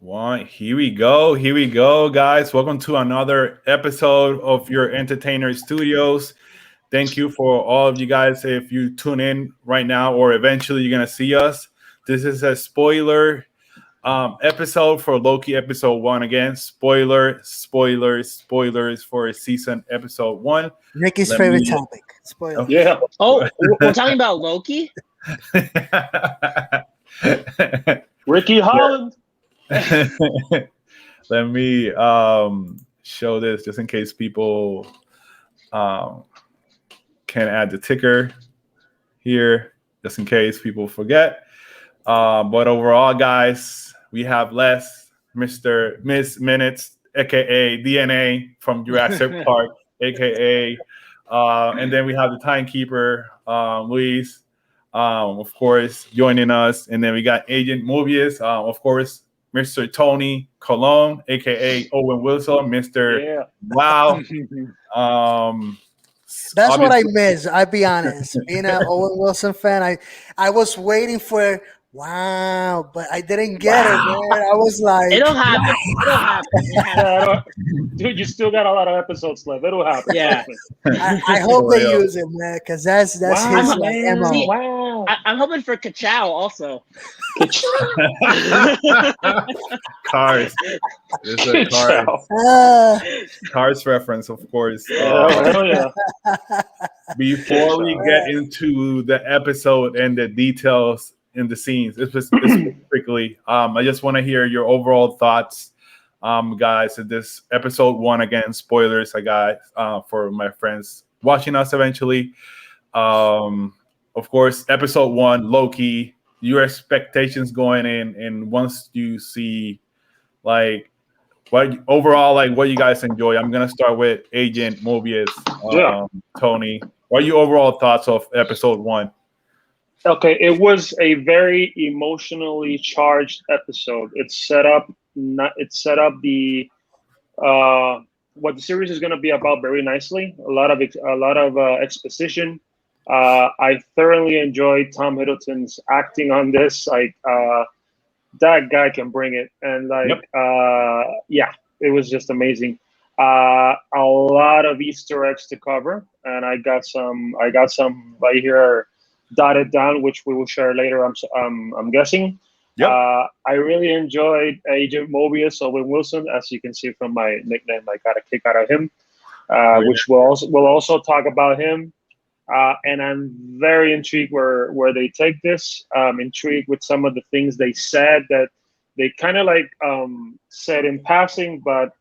One, here we go. Here we go, guys. Welcome to another episode of your Entertainer Studios. Thank you for all of you guys. If you tune in right now, or eventually you're gonna see us, this is a spoiler episode for Loki episode one. Again, spoilers for season episode one. Ricky's Let favorite me. topic. Spoiler. Yeah. Oh, we're talking about Loki? Ricky Holland. Let me show this just in case people can add the ticker here, just in case people forget. But overall, guys, we have Miss Minutes, aka DNA from Jurassic Park, aka, and then we have the timekeeper, Luis, of course, joining us, and then we got Agent Mobius, of course, Mr. Tony Colon, aka Owen Wilson, Mr. Wow. That's what I miss. I'll be honest. Being an Owen Wilson fan, I was waiting for wow, but I didn't get it, man. I was like, It'll happen. Dude, you still got a lot of episodes left. It'll happen. Yeah. I hope they use it, man, because that's his MO. See, Wow. I'm hoping for Ka-chow also. Cars. This is a Cars. Cars reference, of course. Yeah. Before we get into the episode and the details in the scenes, specifically, I just want to hear your overall thoughts, guys. This episode one, again, spoilers, I got for my friends watching us eventually. Of course, episode one, Loki. Your expectations going in, and once you see, like, what you guys enjoy. I'm gonna start with Agent Mobius, Tony. What are your overall thoughts of episode one? Okay, it was a very emotionally charged episode. It set up the what the series is going to be about very nicely. A lot of exposition. I thoroughly enjoyed Tom Hiddleston's acting on this. Like that guy can bring it, and it was just amazing. A lot of Easter eggs to cover, and I got some right here dotted down, which we will share later. I'm guessing. Yep. I really enjoyed Agent Mobius, Owen Wilson, as you can see from my nickname. I got a kick out of him, which we'll also talk about him. And I'm very intrigued where they take this. I'm intrigued with some of the things they said that they kind of said in passing, but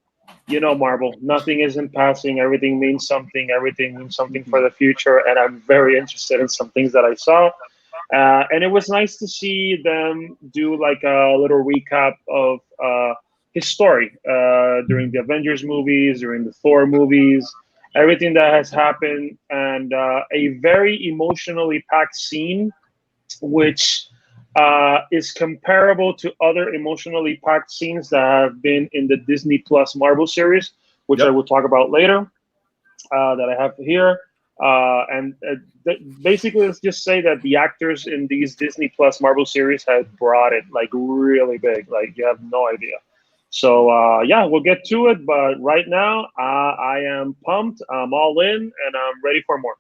you know, Marvel, nothing is in passing. Everything means something. Everything means something for the future. And I'm very interested in some things that I saw. And it was nice to see them do like a little recap of his story during the Avengers movies, during the Thor movies, everything that has happened, and a very emotionally packed scene, which is comparable to other emotionally packed scenes that have been in the Disney Plus Marvel series, which I will talk about later, that I have here. Basically, let's just say that the actors in these Disney Plus Marvel series have brought it like really big. Like you have no idea. So we'll get to it. But right now, I am pumped. I'm all in, and I'm ready for more.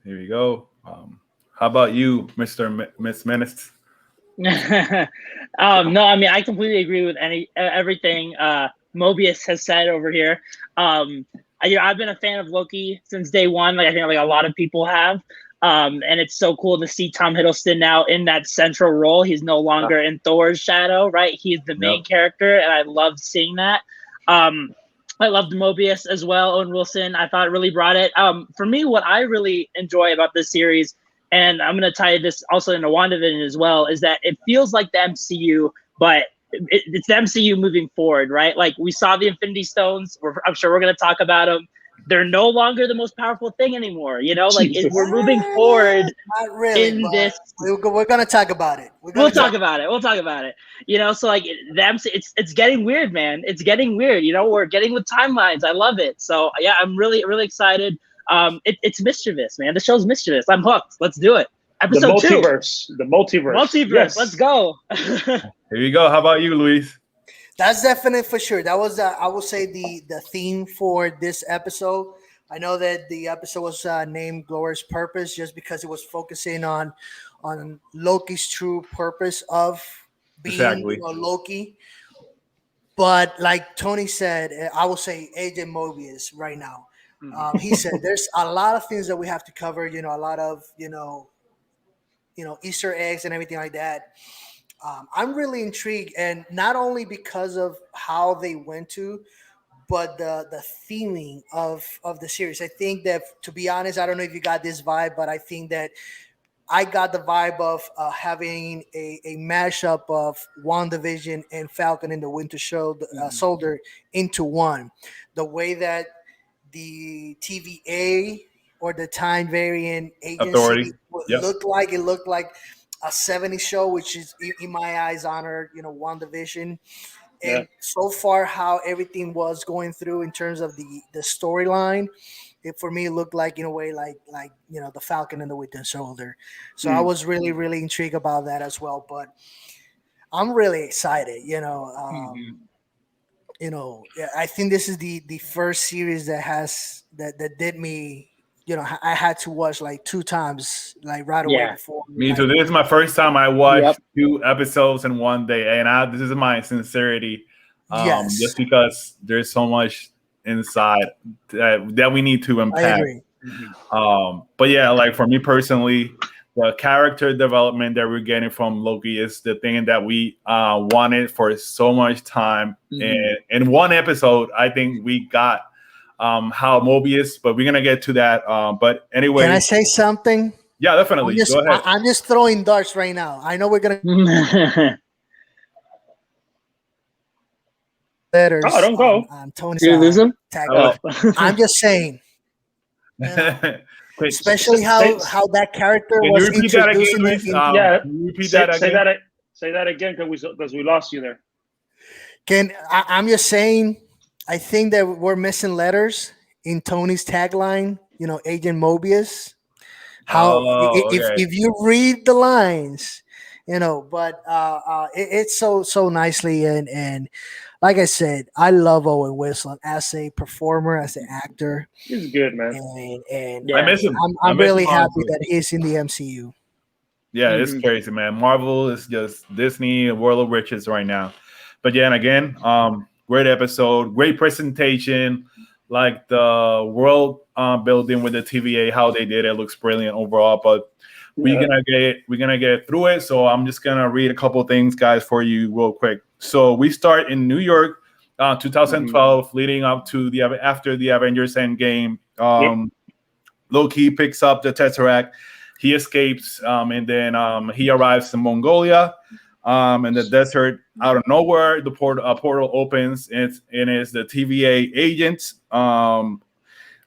Here we go. How about you, Miss Menace? No, I mean, I completely agree with everything Mobius has said over here. I've been a fan of Loki since day one. Like I think a lot of people have. And it's so cool to see Tom Hiddleston now in that central role. He's no longer in Thor's shadow, right? He's the main character, and I loved seeing that. I loved Mobius as well, Owen Wilson. I thought it really brought it. For me, what I really enjoy about this series, and I'm going to tie this also into WandaVision as well, is that it feels like the MCU, but it's the MCU moving forward, right? Like we saw the Infinity Stones. I'm sure we're going to talk about them. They're no longer the most powerful thing anymore. You know, like we're moving forward this. We're going to talk about it. We'll talk about it. You know, so like it's getting weird, man. It's getting weird. You know, we're getting with timelines. I love it. So yeah, I'm really, really excited. It's mischievous, man. The show's mischievous. I'm hooked. Let's do it. Episode 2. The multiverse. Yes. Let's go. Here you go. How about you, Luis? That's definite for sure. That was, I will say, the theme for this episode. I know that the episode was named "Glorious Purpose" just because it was focusing on Loki's true purpose of being, Exactly. Loki. But like Tony said, I will say Agent Mobius right now. He said there's a lot of things that we have to cover. A lot of Easter eggs and everything like that. I'm really intrigued, and not only because of how they went to, but the theming of the series. I think that, to be honest, I don't know if you got this vibe, but I think that I got the vibe of having a mashup of WandaVision and Falcon and the Soldier into one. The way that the TVA or the Time Variant Authority. Agency Yep. looked like a 70s show, which is in my eyes honored, WandaVision. Yeah. And so far, how everything was going through in terms of the storyline, for me, it looked like, in a way, like the Falcon and the Winter Soldier. So I was really, really intrigued about that as well. But I'm really excited. I think this is the first series that did me. I had to watch like 2 times, like right away Yeah. before. Me too. This is my first time I watched 2 episodes in one day, and this is my sincerity. Yes. Just because there's so much inside that we need to I unpack. agree. But yeah, like for me personally, the character development that we're getting from Loki is the thing that we wanted for so much time. And in one episode, I think we got how Mobius, but we're gonna get to that. But anyway, Can I say something? Yeah, definitely. Go ahead. I'm just throwing darts right now. I know we're gonna letters. Oh, don't go. On Tony's Did you lose him? tag. Oh. I'm just saying. Wait, Especially how that character can you was repeat that again, introducing Luis? it. Yeah. Can you repeat Say, that say again? that say that again because we lost you there. I'm just saying. I think that we're missing letters in Tony's tagline. Agent Mobius. How if you read the lines, but it's so nicely and like I said, I love Owen Wilson as a performer, as an actor. He's good, man. And I miss him. I'm miss really him, happy honestly. that he's in the MCU. Yeah, it's crazy, man. Marvel is just Disney, a world of riches right now. But yeah, and again, great episode, great presentation. Like the world building with the TVA, how they did it looks brilliant overall. But we're gonna get through it. So I'm just gonna read a couple things, guys, for you real quick. So we start in New York, 2012, leading up to after the Avengers Endgame. Loki picks up the Tesseract. He escapes, and then he arrives in Mongolia. In the desert, out of nowhere, the portal opens. It's the TVA agents.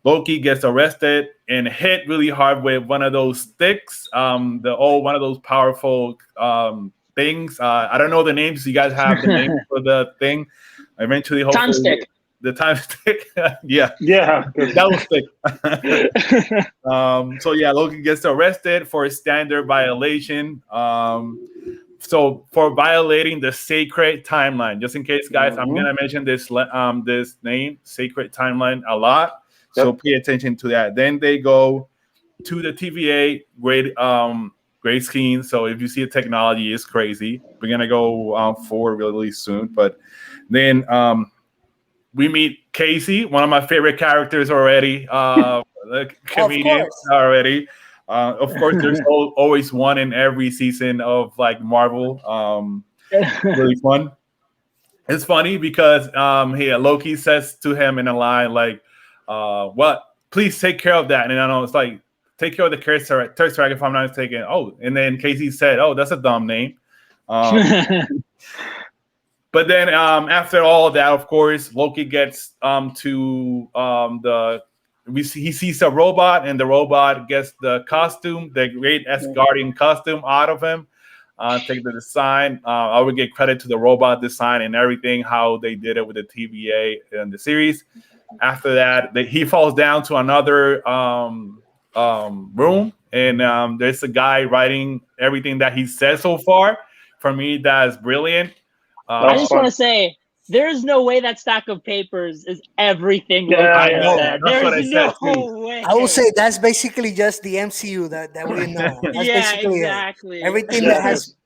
Loki gets arrested and hit really hard with one of those sticks. One of those powerful things. I don't know the names. You guys have the name for the thing. Eventually, hopefully, Time stick. The time stick. Yeah, that was stick. So yeah, Loki gets arrested for a standard violation. So for violating the sacred timeline, just in case, guys, I'm gonna mention this name, sacred timeline, a lot. So pay attention to that. Then they go to the TVA, great scheme. So if you see the technology, it's crazy. We're gonna go forward really soon. But then we meet Casey, one of my favorite characters already. Comedian already. Of course, there's always one in every season of like Marvel. Really fun. It's funny because Loki says to him in a line like, "What? Please take care of that." And I know it's like, "Take care of the Tesseract if I'm not mistaken." Oh, and then Casey said, "Oh, that's a dumb name." But then after all of that, of course, Loki gets he sees a robot, and the robot gets the costume, the great Asgardian costume, out of him. Take the design. I would give credit to the robot design and everything, how they did it with the TVA and the series. After that, he falls down to another room, and there's a guy writing everything that he says so far. For me, that is brilliant. I just want to say, There's no way that stack of papers is everything Yeah, Loki I has know. said. That's what I There's said, no too. way. I will say that's basically just the MCU that we know. That's Yeah, basically exactly. it. Everything Yeah, that has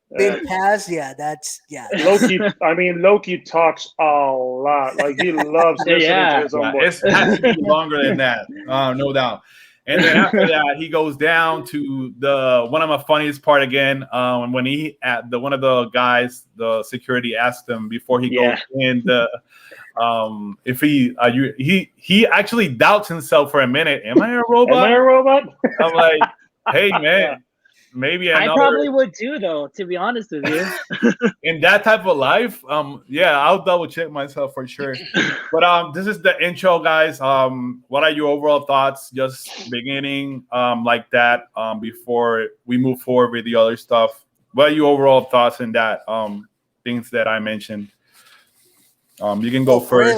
'cause, been passed, that's Loki talks a lot. Like he loves listening Yeah. to his own Yeah, voice. it has to be longer than that, no doubt. And then after that, he goes down to the one of my funniest part again. When he at the one of the guys, the security asked him before he goes in the if he actually doubts himself for a minute. Am I a robot? Am I a robot? I'm like, hey man, Yeah. maybe I another probably would too, though. To be honest with you. in that type of life. Yeah, I'll double check myself for sure. But this is the intro, guys. What are your overall thoughts? Just beginning like that. Before we move forward with the other stuff. What are your overall thoughts in that? Things that I mentioned. You can go first.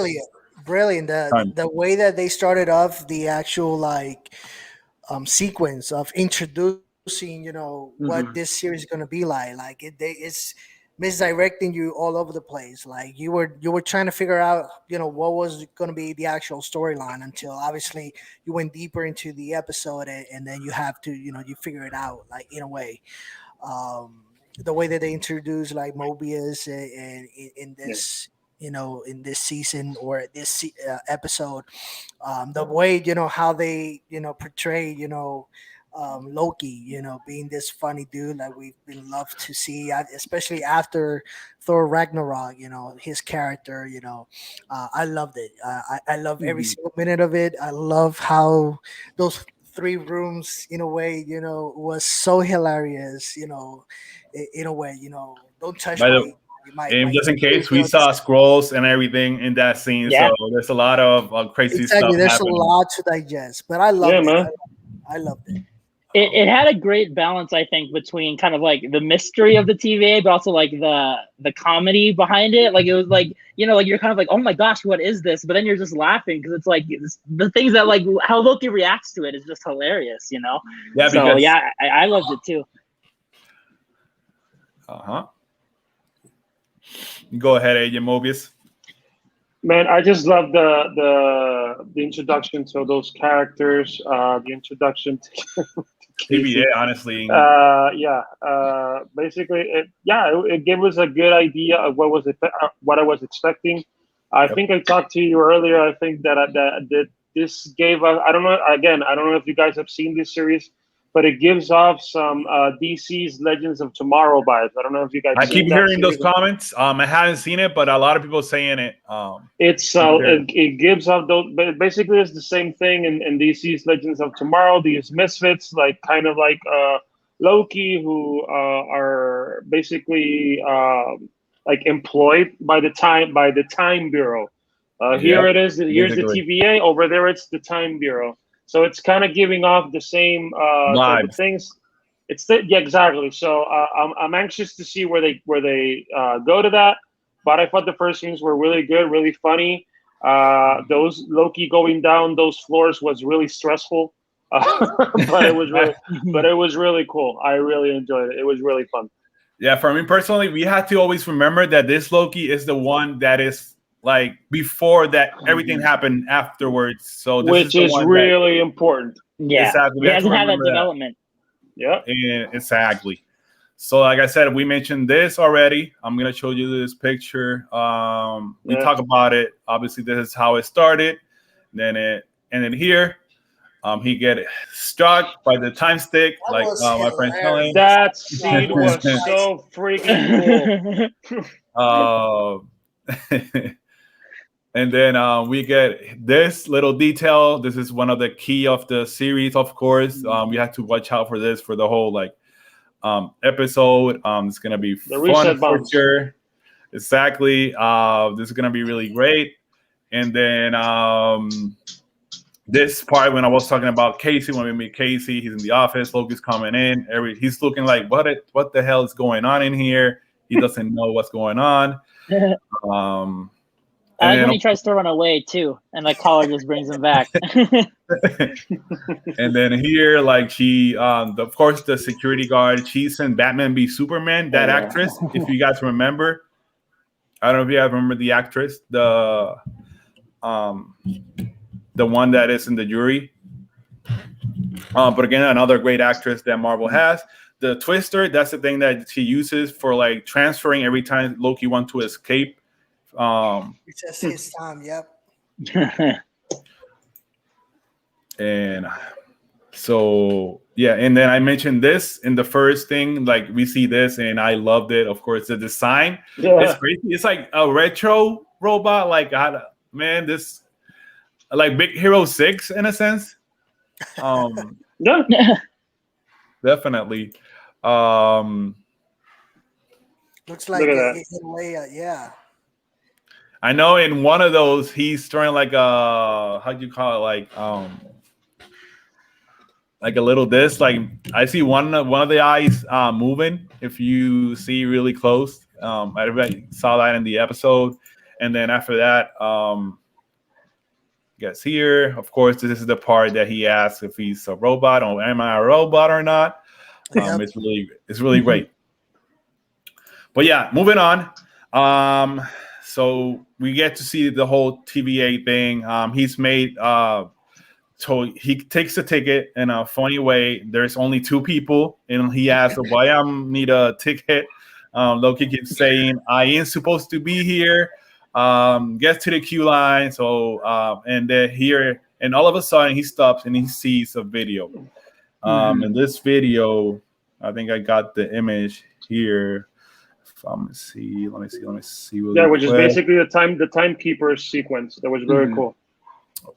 brilliant. The way that they started off the actual sequence of introducing, what this series is going to be like it's misdirecting you all over the place. Like you were trying to figure out, what was going to be the actual storyline until obviously you went deeper into the episode, and then you have to, you figure it out, like, in a way. The way that they introduce like Mobius and in this, in this season or this episode, the way, how they, portray, Loki, being this funny dude that we've been loved to see, especially after Thor Ragnarok, his character, I loved it. I love every single minute of it. I love how those three rooms, in a way, was so hilarious, in a way, don't touch By the And my just in case, we saw scrolls and everything in that scene, Yeah. so there's a lot of crazy exactly. stuff There's happening. a lot to digest, but I loved Yeah, it. man. I loved it. It had a great balance, I think, between kind of like the mystery of the TVA, but also like the comedy behind it. Like it was like, like you're kind of like, oh my gosh, what is this? But then you're just laughing because it's like the things that like how Loki reacts to it is just hilarious, Yeah, So because yeah, I loved it too. Go ahead, Agent Mobius. Man, I just love the introduction to those characters. The introduction to TVA, honestly. Basically, it gave us a good idea of what I was expecting. I think I talked to you earlier. I think that this gave us. I don't know. Again, I don't know if you guys have seen this series, but it gives off some DC's Legends of Tomorrow vibes. I don't know if you guys. I keep hearing those comments. I haven't seen it, but a lot of people saying it. It gives off those. But basically, it's the same thing in DC's Legends of Tomorrow. These misfits, like kind of like Loki, who are basically like employed by the Time Bureau. Here it is. Here's the TVA. Over there, it's the Time Bureau. So it's kind of giving off the same type of things. Exactly. So I'm anxious to see where they go to that. But I thought the first scenes were really good, really funny. Those Loki going down those floors was really stressful, but it was really cool. I really enjoyed it. It was really fun. Yeah, for me personally, we had to always remember that this Loki is the one that is like before that everything happened afterwards. So this is really important. Yeah, exactly. It hasn't had that development. Yeah, exactly. So, like I said, we mentioned this already. I'm gonna show you this picture. We talk about it. Obviously, this is how it started. And then here, he get struck by the time stick, like my friend telling. That scene was so freaking cool. And then we get this little detail. This is one of the key of the series, of course. We have to watch out for this for the whole episode. It's gonna be fun for sure. Exactly. This is gonna be really great. And then this part when I was talking about Casey, when we meet Casey, he's in the office. Loki's coming in. He's looking like what the hell is going on in here? He doesn't know what's going on. I like when he tries to run away too, and like Collar just brings him back. And then here, like she, of course, the security guard. She's in Batman v Superman. That actress, if you guys remember, I don't know if you remember the actress, the one that is in the jury. But again, another great actress that Marvel has. The Twister, that's the thing that she uses for like transferring every time Loki wants to escape. It's just his time. Yep. And so yeah, and then I mentioned this in the first thing, like we see this and I loved it. Of course, the design is crazy. It's like a retro robot, like man, this like Big Hero 6 in a sense. Yeah. Definitely. Looks like Look at that. in a way, yeah. I know in one of those he's throwing like a how do you call it, like a little disc. Like I see one of the eyes moving. If you see really close, everybody saw that in the episode. And then after that, guess here, of course, this is the part that he asks if he's a robot or am I a robot or not. It's really great. But yeah, moving on. So we get to see the whole TVA thing. He's made so he takes the ticket in a funny way. There's only two people, and he asks, "Why I need a ticket?" Loki keeps saying, "I ain't supposed to be here." Gets to the queue line. So and then here, and all of a sudden he stops and he sees a video. And this video, I think I got the image here. Let me see. Yeah, which is basically the timekeeper sequence. That was very cool.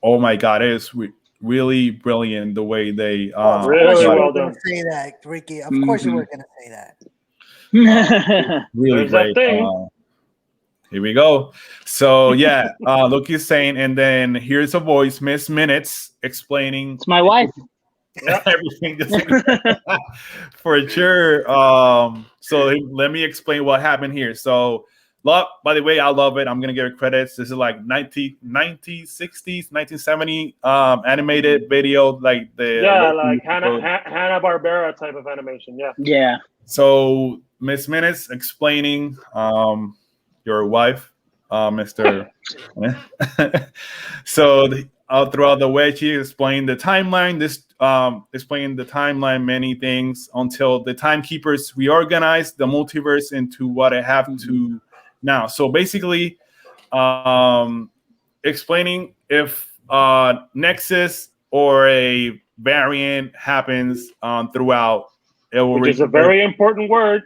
Oh my God, it is really brilliant the way they. Really well done. Say that, Ricky. Of course you were going to say that. Really There's great. that thing. Here we go. So yeah, Loki's saying, and then here's a voice, Miss Minutes, explaining. It's my wife. Everything for sure. So let me explain what happened here. So by the way, I love it. I'm gonna give it credits. This is like 1960s, 1970 animated video, like the like Hanna-Barbera type of animation. Yeah. So Miss Minutes explaining your wife, Mr. So throughout the way she explained the timeline, explained the timeline, many things until the timekeepers reorganized the multiverse into what it have to now. So basically, explaining if Nexus or a variant happens throughout, it will which is a very important word.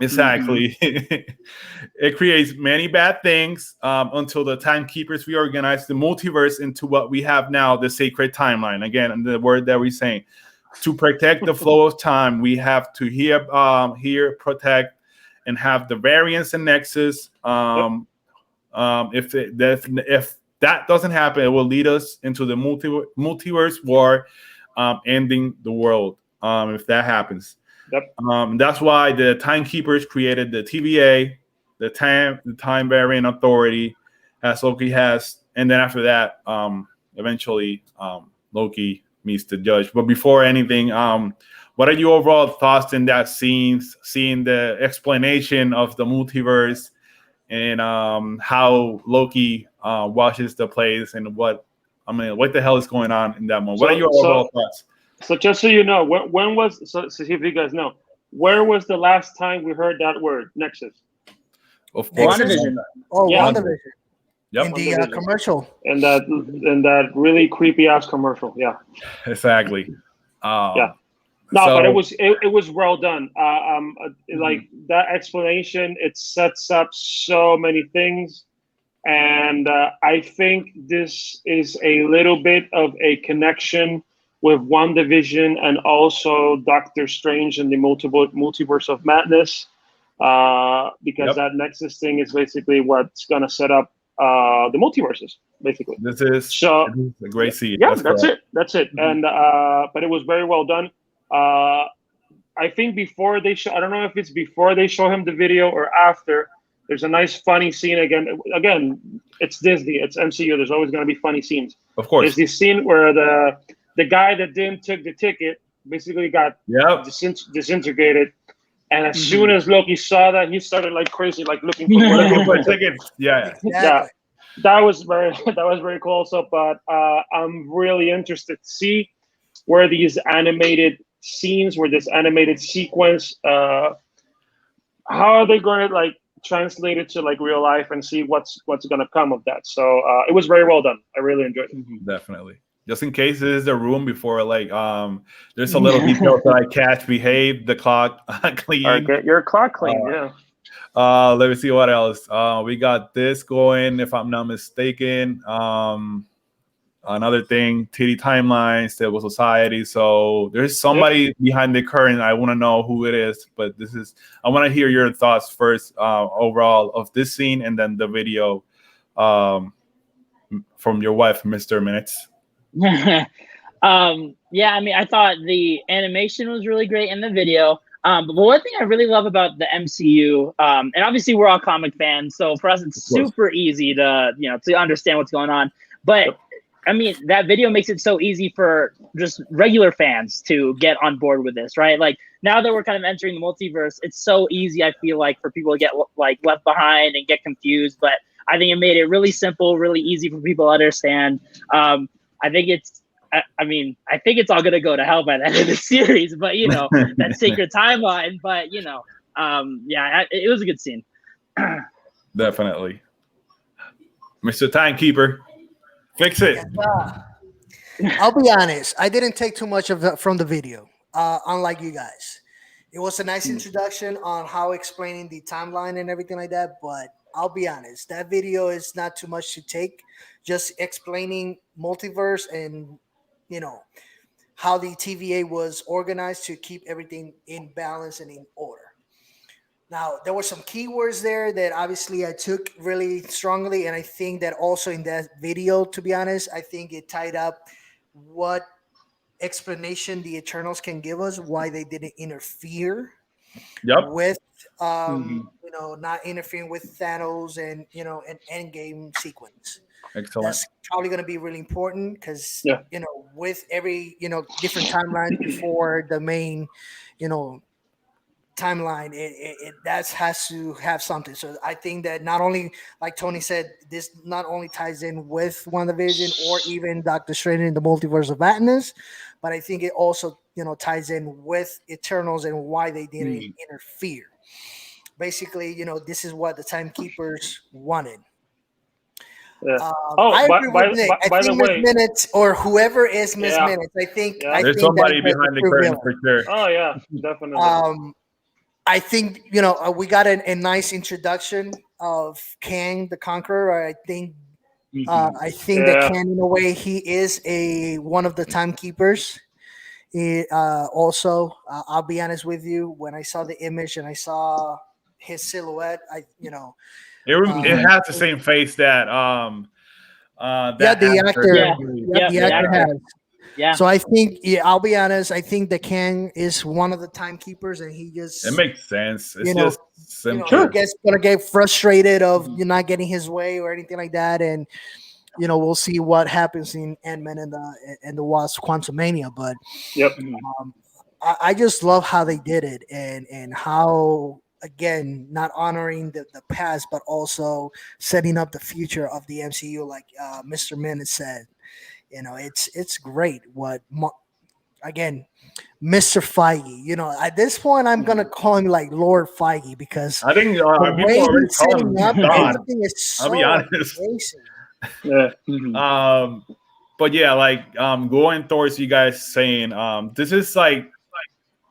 Exactly. It creates many bad things until the timekeepers reorganize the multiverse into what we have now, the sacred timeline. Again, the word that we're saying. To protect the flow of time, we have to here protect, and have the variance and nexus. If that doesn't happen, it will lead us into the multiverse war, ending the world. If that happens. Yep. That's why the timekeepers created the TVA, the time variant authority, as Loki has, and then after that, eventually, Loki meets the judge. But before anything, what are your overall thoughts in that scene, seeing the explanation of the multiverse and how Loki watches the place and what the hell is going on in that moment? What are your overall thoughts? So just so you know, when was so see if you guys know, where was the last time we heard that word, Nexus? Of course, WandaVision. Oh, Yeah. WandaVision. Yep. In the commercial. And that really creepy ass commercial. Yeah. Exactly. Yeah. No, but it was well done. Like that explanation, it sets up so many things, and I think this is a little bit of a connection with WandaVision and also Doctor Strange and the multiverse of madness, because that Nexus thing is basically what's gonna set up the multiverses, basically. This is a great scene. Yeah, that's it. Mm-hmm. And but it was very well done. I think before they show, I don't know if it's before they show him the video or after. There's a nice funny scene again. It's Disney, it's MCU. There's always going to be funny scenes. Of course. There's this scene where the guy that didn't take the ticket basically got disintegrated, And as soon as Loki saw that, he started like crazy, like looking for Looking whatever. for tickets. Yeah. Exactly. Yeah, that was very cool. Also, but I'm really interested to see where these animated scenes, where this animated sequence, how are they going to like translate it to like real life and see what's going to come of that. So it was very well done. I really enjoyed it. Definitely. Just in case this is the room before, like, there's a little detail that I catch. Behave the clock clean. All right, get your clock clean. Yeah. Let me see what else. We got this going, if I'm not mistaken. Another thing, TD timeline, stable society. So there's somebody behind the curtain. I want to know who it is, but I want to hear your thoughts first, overall of this scene, and then the video from your wife, Mr. Minutes. Yeah, I mean, I thought the animation was really great in the video. But one thing I really love about the MCU, and obviously we're all comic fans, so for us it's super easy to to understand what's going on. But I mean, that video makes it so easy for just regular fans to get on board with this, right? Like now that we're kind of entering the multiverse, it's so easy, I feel like, for people to get like left behind and get confused. But I think it made it really simple, really easy for people to understand. I think it's all gonna go to hell by the end of the series, but that sacred timeline. But it was a good scene. Definitely, Mr. Timekeeper, fix it. I'll be honest. I didn't take too much from the video, unlike you guys. It was a nice introduction on how explaining the timeline and everything like that. But I'll be honest, that video is not too much to take. Just explaining multiverse and how the TVA was organized to keep everything in balance and in order. Now, there were some keywords there that obviously I took really strongly, and I think that also in that video, to be honest, I think it tied up what explanation the Eternals can give us, why they didn't interfere with, not interfering with Thanos and, an endgame sequence. Excellent. That's probably going to be really important because, with every, different timeline before the main, timeline, it has to have something. So I think that not only, like Tony said, this not only ties in with WandaVision or even Doctor Strange in the Multiverse of Madness, but I think it also, ties in with Eternals and why they didn't interfere. Basically, this is what the Timekeepers wanted. Yeah. I agree with Nick. By the way, Miss Minutes or whoever is Miss Minutes, I think there's somebody behind the curtain for sure. Oh yeah, definitely. I think we got a nice introduction of Kang the Conqueror. I think that Kang, in a way, he is one of the timekeepers. Also, I'll be honest with you. When I saw the image and I saw his silhouette, it has the same face that the actor has. Yeah. So I think, I'll be honest. I think that Kang is one of the timekeepers, and he just it makes sense. It's just simple. I guess gonna get frustrated of not getting his way or anything like that, and we'll see what happens in Ant-Man and the Wasp: Quantumania. But I just love how they did it, and how, again, not honoring the past, but also setting up the future of the MCU, like Mr. Minutes said. It's great. Again, Mr. Feige. At this point, I'm gonna call him like Lord Feige because I think the way he's setting up everything is so I'll be honest. amazing. But yeah, like going towards you guys saying, this is like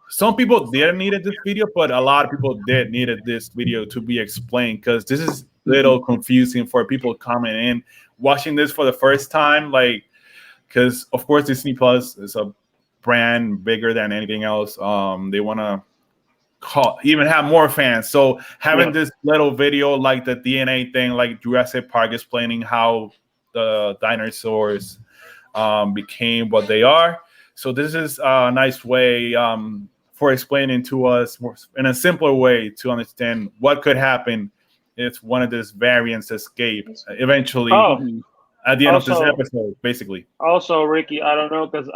some people didn't needed this video, but a lot of people did needed this video to be explained because this is a little confusing for people coming in watching this for the first time, like. Because of course Disney Plus is a brand bigger than anything else. They want to even have more fans. So having this little video like the DNA thing, like Jurassic Park explaining how the dinosaurs became what they are. So this is a nice way for explaining to us in a simpler way to understand what could happen if one of these variants escapes eventually. At the end of this episode, basically. Also, Ricky, I don't know, because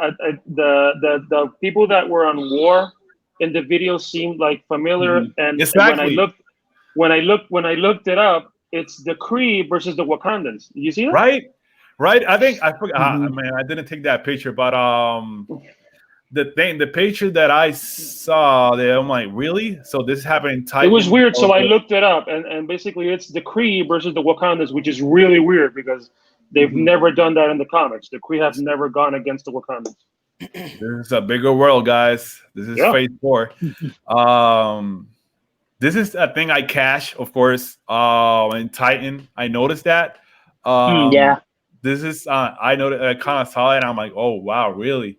the people that were on war and the video seemed like familiar. And Exactly. when I looked it up, it's the Kree versus the Wakandans. You see that? Right. I think I forgot. Man, I didn't take that picture, but the picture that I saw there, I'm like, really? So this happened in Titan? It was weird. So I looked it up, and basically it's the Kree versus the Wakandans, which is really weird because they've never done that in the comics. The Kree have never gone against the Wakandans. This is a bigger world, guys. This is Phase 4. This is a thing I cash, of course. In Titan, I noticed that. Yeah. This is I noticed. I kind of saw it, and I'm like, oh wow, really?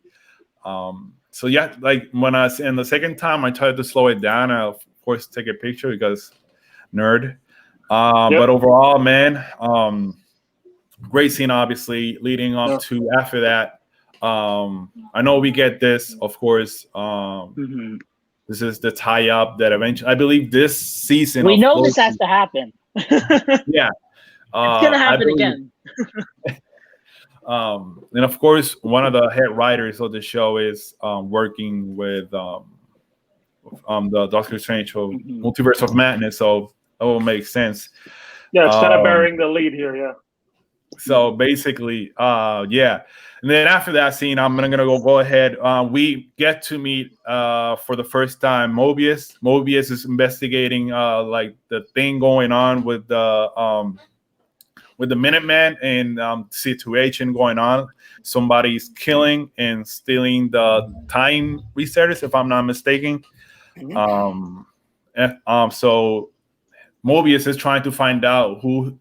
So yeah, like when the second time I tried to slow it down, I of course take a picture because nerd. But overall, man, great scene, obviously leading up to after that. I know we get this, of course. This is the tie-up that eventually, I believe, this season. We know this has to happen. Yeah, it's gonna happen again. And of course, one of the head writers of the show is working with the Doctor Strange Multiverse of Madness, so that will make sense. Yeah, it's kind of bearing the lead here. Yeah. So basically, yeah. And then after that scene, I'm gonna go ahead. We get to meet for the first time Mobius. Mobius is investigating like the thing going on with the Minutemen and situation going on. Somebody's killing and stealing the time resetters, if I'm not mistaken. So Mobius is trying to find out who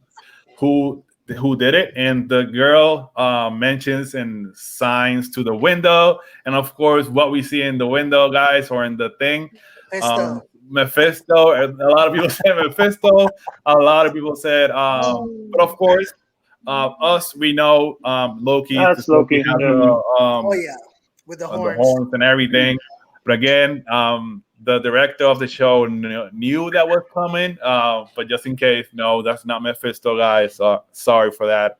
did it, and the girl mentions and signs to the window, and of course what we see in the window, guys, or in the thing, Mephisto. A lot of people said Mephisto, a lot of people said but of course us, we know Loki. That's Loki. With the horns and everything. But again, the director of the show knew that was coming, but just in case, no, that's not Mephisto, guys. Sorry for that.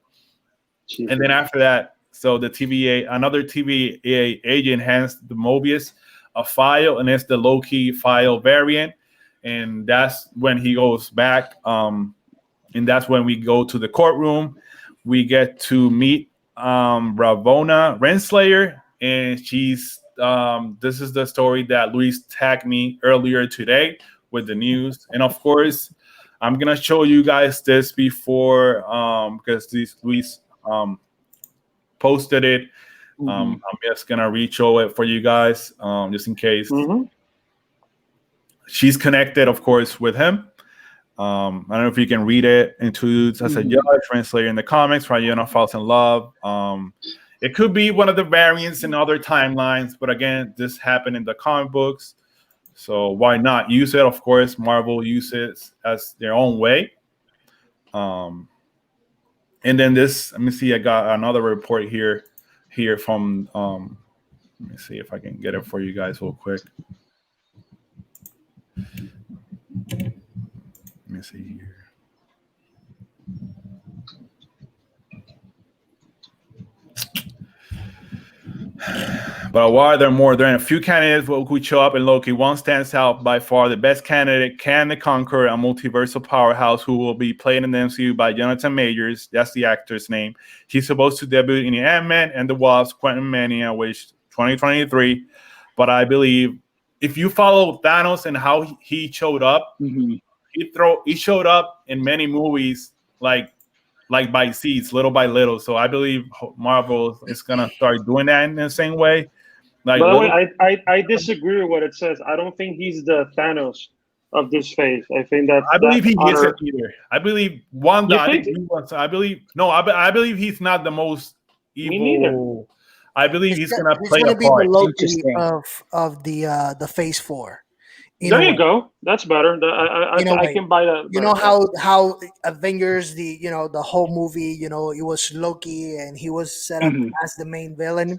Jeez. And then after that, so the TVA, another TVA agent hands the Mobius a file, and it's the Loki file variant, and that's when he goes back, and that's when we go to the courtroom. We get to meet Ravonna Renslayer, and she's this is the story that Luis tagged me earlier today with the news. And of course, I'm gonna show you guys this before because Luis posted it. I'm just gonna re-show it for you guys just in case. She's connected, of course, with him. I don't know if you can read it. Includes as a judge, translator in the comics, Rayana falls in love. It could be one of the variants in other timelines, but again, this happened in the comic books, so why not use it? Of course, Marvel uses it as their own way. And then this, let me see, I got another report here from let me see if I can get it for you guys real quick. Let me see here. But why are there more? There are a few candidates who show up in Loki. One stands out by far. The best candidate, Kang the Conqueror, a multiversal powerhouse who will be played in the MCU by Jonathan Majors. That's the actor's name. He's supposed to debut in the Ant-Man and the Wasp: Quantumania, which 2023. But I believe if you follow Thanos and how he showed up, he showed up in many movies like by seeds, little by little. So I believe Marvel is gonna start doing that in the same way. Like, by the way, I disagree with what it says. I don't think he's the Thanos of this phase. I think that I believe he isn't either. I believe Wanda. I believe he's not the most evil. Me neither. I believe he's gonna play a part. The Loki of the Phase 4. There you go. That's better. I can buy that. You know how Avengers, the whole movie, it was Loki and he was set up as the main villain.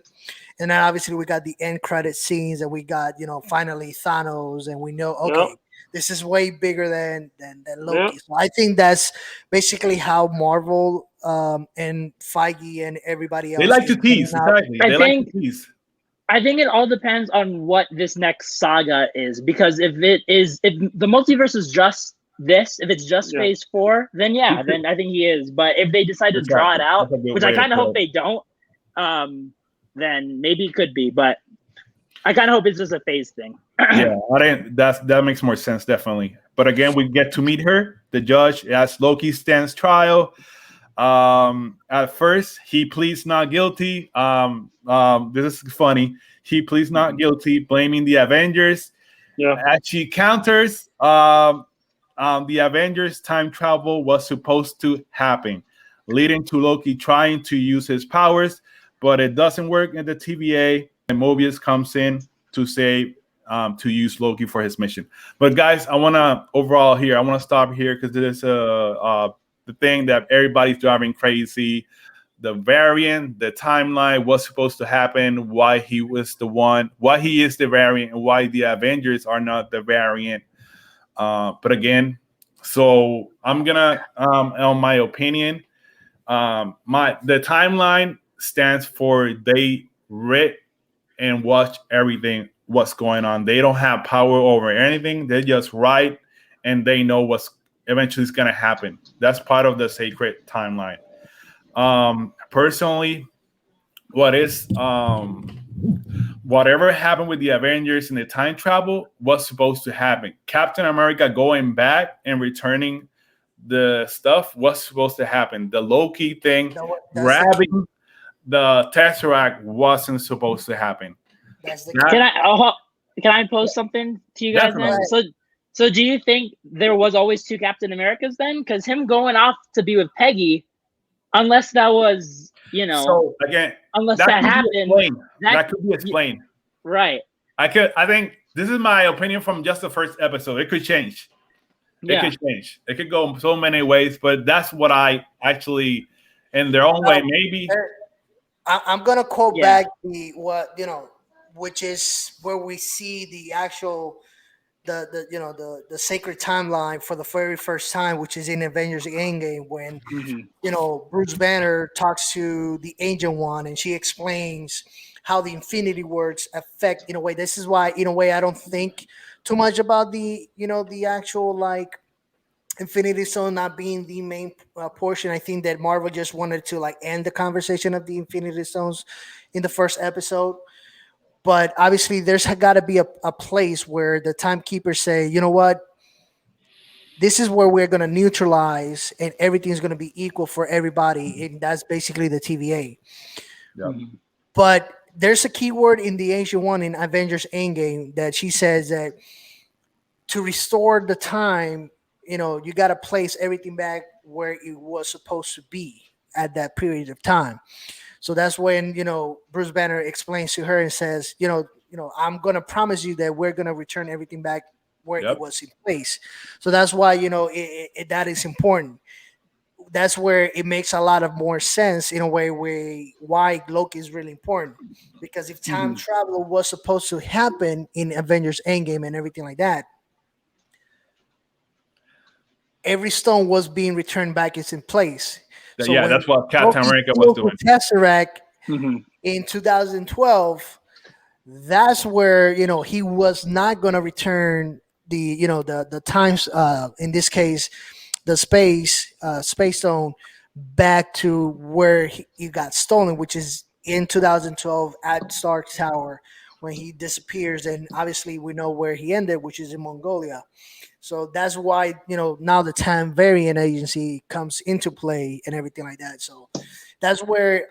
And then obviously we got the end credit scenes and we got, finally Thanos, and we know, this is way bigger than Loki. Yep. So I think that's basically how Marvel and Feige and everybody else. They like to tease. Exactly. They like to tease. I think it all depends on what this next saga is, because if the multiverse is just this, if it's just phase 4, then then I think he is. But if they decide to draw it out, which I kind of hope they don't, then maybe it could be. But I kind of hope it's just a phase thing. Yeah, that makes more sense, definitely. But again, we get to meet her, the judge, as Loki stands trial. At first, he pleads not guilty. This is funny. He pleads not guilty, blaming the Avengers. Yeah. As she counters, the Avengers time travel was supposed to happen, leading to Loki trying to use his powers, but it doesn't work in the TVA. And Mobius comes in to say to use Loki for his mission. But guys, I want to stop here because this is the thing that everybody's driving crazy. The variant, the timeline, what's supposed to happen, why he is the variant, and why the Avengers are not the variant. But again, so I'm gonna, on my opinion, the timeline stands for they read and watch everything what's going on. They don't have power over anything. They just write and they know what's eventually is gonna happen. That's part of the sacred timeline. Personally, whatever happened with the Avengers and the time travel was supposed to happen. Captain America going back and returning the stuff was supposed to happen. The Loki thing, grabbing the Tesseract wasn't supposed to happen. Can I pose something to you guys then? So do you think there was always 2 Captain Americas then? Because him going off to be with Peggy, unless that was, So again, unless that happened, that could be explained. Right. I think this is my opinion from just the first episode. It could change. It could change. It could go so many ways, but that's what I actually, in their own way, maybe. I'm gonna quote back which is where we see the actual the sacred timeline for the very first time, which is in Avengers Endgame when Bruce Banner talks to the Ancient One and she explains how the Infinity Words affect in a way. This is why in a way I don't think too much about the the actual like Infinity Stone not being the main portion. I think that Marvel just wanted to like end the conversation of the Infinity Stones in the first episode. But obviously, there's got to be a place where the timekeepers say, you know what, this is where we're going to neutralize and everything's going to be equal for everybody. And that's basically the TVA. Yep. But there's a key word in the Ancient One in Avengers Endgame that she says that to restore the time, you got to place everything back where it was supposed to be at that period of time. So that's when, Bruce Banner explains to her and says, I'm going to promise you that we're going to return everything back where it was in place. So that's why, that is important. That's where it makes a lot of more sense in a way why Loki is really important. Because if time travel was supposed to happen in Avengers Endgame and everything like that, every stone was being returned back in place. So that's what Captain America was doing. Tesseract in 2012, that's where he was not going to return the times in this case the space stone back to where he got stolen, which is in 2012 at Stark Tower when he disappears, and obviously we know where he ended, which is in Mongolia. So that's why, now the Time Variant Agency comes into play and everything like that. So that's where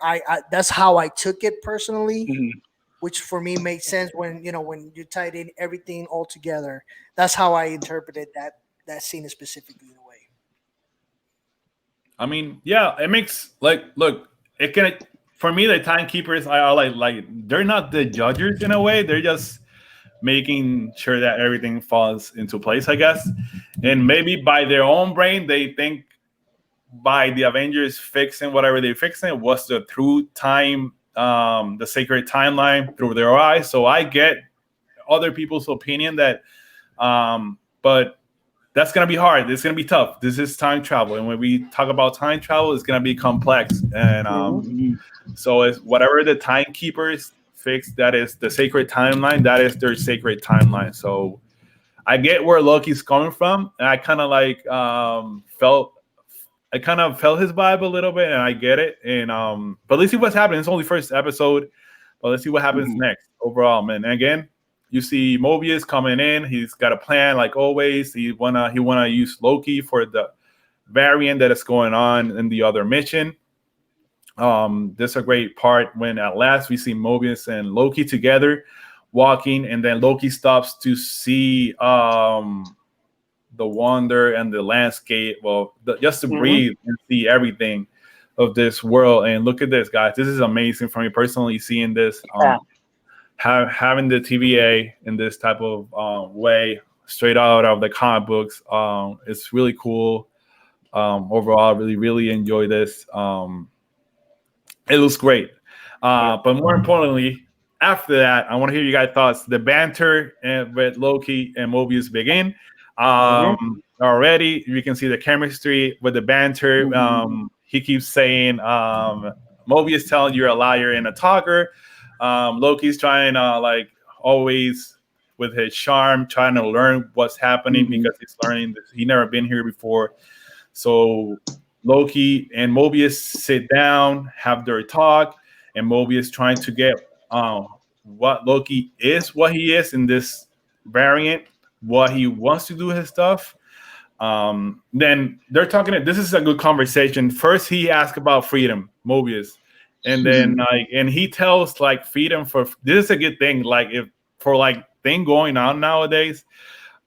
that's how I took it personally, which for me made sense when you tied in everything all together. That's how I interpreted that scene specifically in a way. I mean, it makes look, it can, for me, the timekeepers are like they're not the judges in a way. They're just making sure that everything falls into place, I guess. And maybe by their own brain, they think by the Avengers fixing whatever they're fixing was the true time, the sacred timeline through their eyes. So I get other people's opinion that, but that's going to be hard. It's going to be tough. This is time travel. And when we talk about time travel, it's going to be complex. And so it's whatever the timekeepers fixed. That is the sacred timeline. That is their sacred timeline. So I get where Loki's coming from, and I kind of like felt his vibe a little bit, and I get it. And but let's see what's happening. It's only first episode, but let's see what happens next overall, man. And again, you see Mobius coming in. He's got a plan, like always. He wanna use Loki for the variant that is going on in the other mission. This is a great part when at last we see Mobius and Loki together walking, and then Loki stops to see the wonder and the landscape, just to breathe and see everything of this world. And look at this, guys. This is amazing for me personally, seeing this, having the TVA in this type of way, straight out of the comic books. It's really cool. Overall, I really enjoy this. It looks great. But more importantly, after that, I want to hear you guys' thoughts. The banter with Loki and Mobius begin. Already, you can see the chemistry with the banter. He keeps saying, Mobius telling you're a liar and a talker. Loki's trying, like always, with his charm, trying to learn what's happening because he's learning this. He never been here before. So Loki and Mobius sit down, have their talk, and Mobius trying to get what Loki is, what he is in this variant, what he wants to do his stuff. Then they're talking. This is a good conversation. First, he asks about freedom, Mobius, and then and he tells like freedom for this is a good thing. Like if for like thing going on nowadays,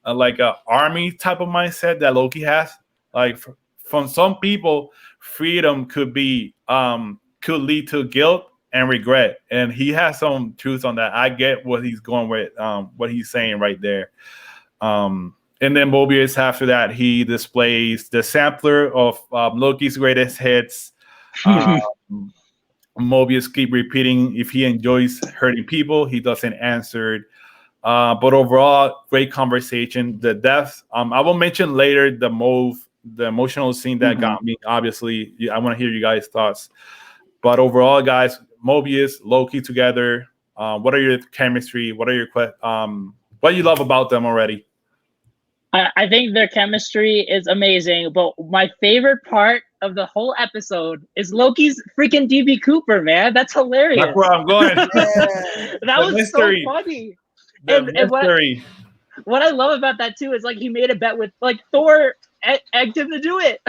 like a army type of mindset that Loki has. Like from some people, freedom could be could lead to guilt and regret, and he has some truth on that. I get what he's going with, what he's saying right there. And then Mobius, after that, he displays the sampler of Loki's greatest hits. Mobius keep repeating if he enjoys hurting people, he doesn't answer. But overall, great conversation. The death, I will mention later the emotional scene that got me. Obviously, I want to hear you guys' thoughts. But overall, guys, Mobius, Loki together. What are your chemistry? What are your what you love about them already? I think their chemistry is amazing, but my favorite part of the whole episode is Loki's freaking DB Cooper, man. That's hilarious. That's where I'm going. That was mystery. So funny. And what I love about that too is like he made a bet with like Thor egged him to do it.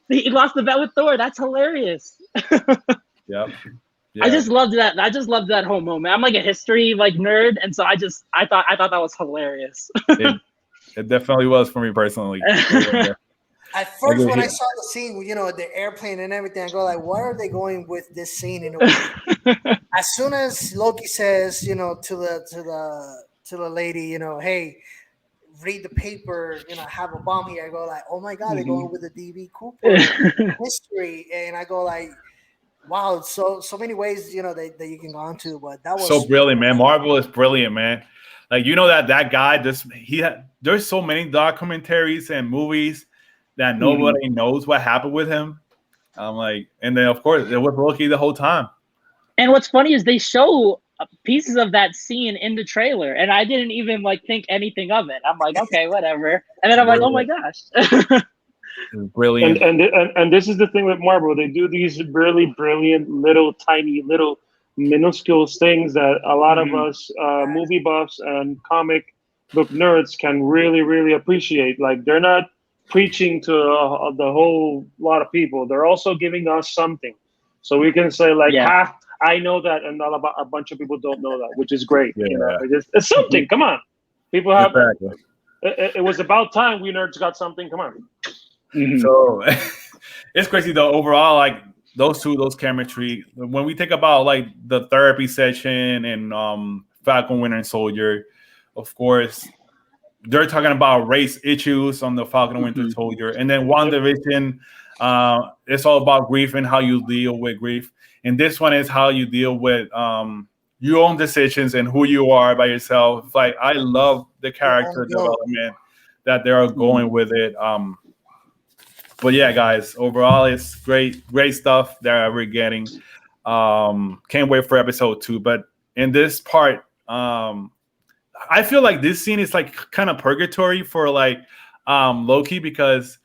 He lost the bet with Thor. That's hilarious. Yep. Yeah. I just loved that. I just loved that whole moment. I'm like a history like nerd, and so I thought that was hilarious. It definitely was for me personally. At first, when I saw the scene, you know, the airplane and everything, I go like, "Where are they going with this scene?" In a way, as soon as Loki says, you know, to the lady, you know, hey, read the paper, you know, have a bomb here. I go like, "Oh my god, they're going with the DB Cooper history," and I go like, "Wow, so many ways, you know, that you can go on to." But that was so brilliant, man. Marvel is brilliant, man. Like, you know, that guy, there's so many documentaries and movies that nobody knows what happened with him. I'm like, and then of course it was Loki the whole time. And what's funny is they show pieces of that scene in the trailer, and I didn't even like think anything of it. I'm like, okay, whatever. And then I'm like, oh my gosh. Brilliant. And this is the thing with Marvel. They do these really brilliant little tiny little minuscule things that a lot of us movie buffs and comic book nerds can really appreciate. Like, they're not preaching to the whole lot of people. They're also giving us something, so we can say like, I know that, and a bunch of people don't know that, which is great. You know, it's something. Come on, people have. Exactly. It was about time we nerds got something. Come on. So it's crazy though. Overall, like those chemistry. When we think about like the therapy session and Falcon Winter Soldier, of course, they're talking about race issues on the Falcon Winter Soldier, and then WandaVision, it's all about grief and how you deal with grief. And this one is how you deal with your own decisions and who you are by yourself. It's like, I love the character development that they are going with it. But yeah, guys, overall, it's great stuff that we're getting. Can't wait for episode 2. But in this part, I feel like this scene is like kind of purgatory for like Loki, because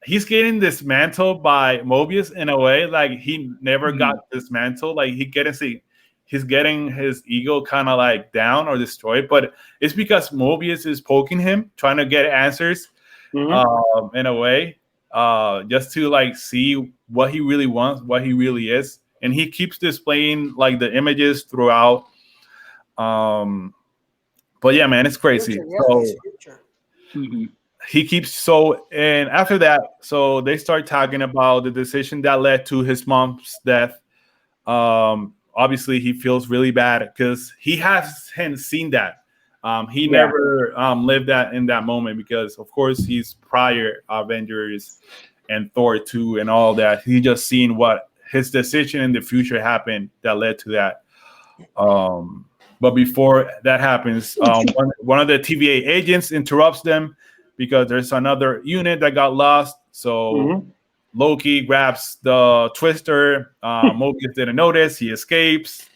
he's getting dismantled by Mobius in a way like he never got dismantled. Like he's getting his ego kind of like down or destroyed, but it's because Mobius is poking him, trying to get answers in a way, just to like see what he really wants, what he really is, and he keeps displaying like the images throughout. But yeah, man, it's crazy. He keeps and after that, so they start talking about the decision that led to his mom's death. Obviously, he feels really bad because he hasn't seen that. He never lived that in that moment because, of course, he's prior Avengers and Thor 2 and all that. He just seen what his decision in the future happened that led to that. But before that happens, one of the TVA agents interrupts them because there's another unit that got lost. So Loki grabs the Twister. Mobius didn't notice. He escapes.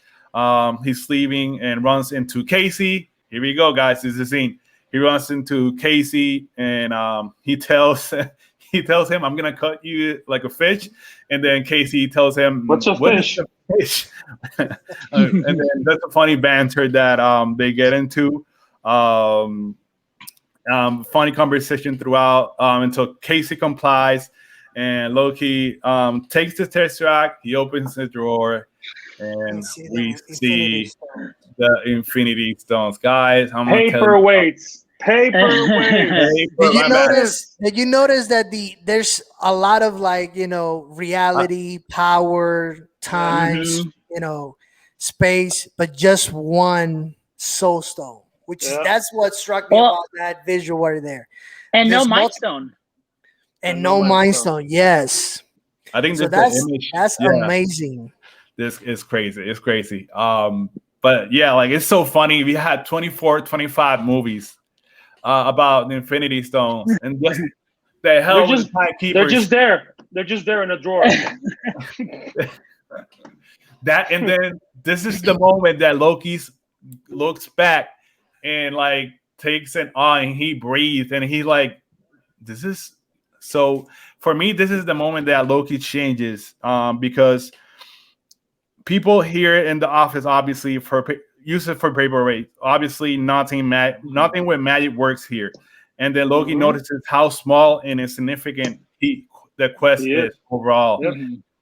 He's leaving and runs into Casey. Here we go, guys. This is the scene. He runs into Casey and he tells him, "I'm gonna cut you like a fish." And then Casey tells him, "What's a fish?" Fish. And then that's a funny banter that they get into. Funny conversation throughout until Casey complies, and Loki takes the Tesseract. He opens the drawer, and we see the Infinity Stones, guys. Paperweights. Did you notice that there's a lot of like reality, power, times, space, but just one soul stone, which that's what struck me about that visual right there. And there's no mind stone. And no mind stone. Yes. I think that's amazing. This is crazy. It's crazy. But yeah, like it's so funny. We had 24, 25 movies about the Infinity Stones, and just the hell they're just there. They're just there in a drawer. That, and then this is the moment that Loki looks back and like takes it on, and he breathes, and he like, this is so. For me, this is the moment that Loki changes, because people here in the office obviously use it for paperweight. Obviously, nothing with magic works here. And then Loki notices how small and insignificant the quest is overall,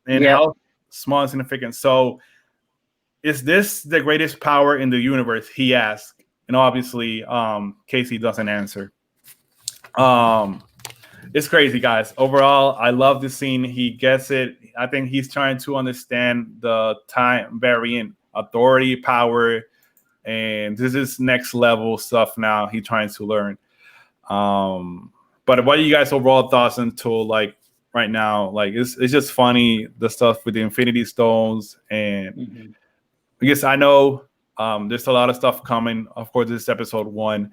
and how small and significant. So, is this the greatest power in the universe? He asks, and obviously, Casey doesn't answer. It's crazy, guys. Overall, I love the scene. He gets it. I think he's trying to understand the time variant authority, power, and this is next level stuff now he's trying to learn. But what are you guys' overall thoughts until like right now? Like it's just funny, the stuff with the Infinity Stones, and I guess I know there's a lot of stuff coming. Of course, this is episode 1.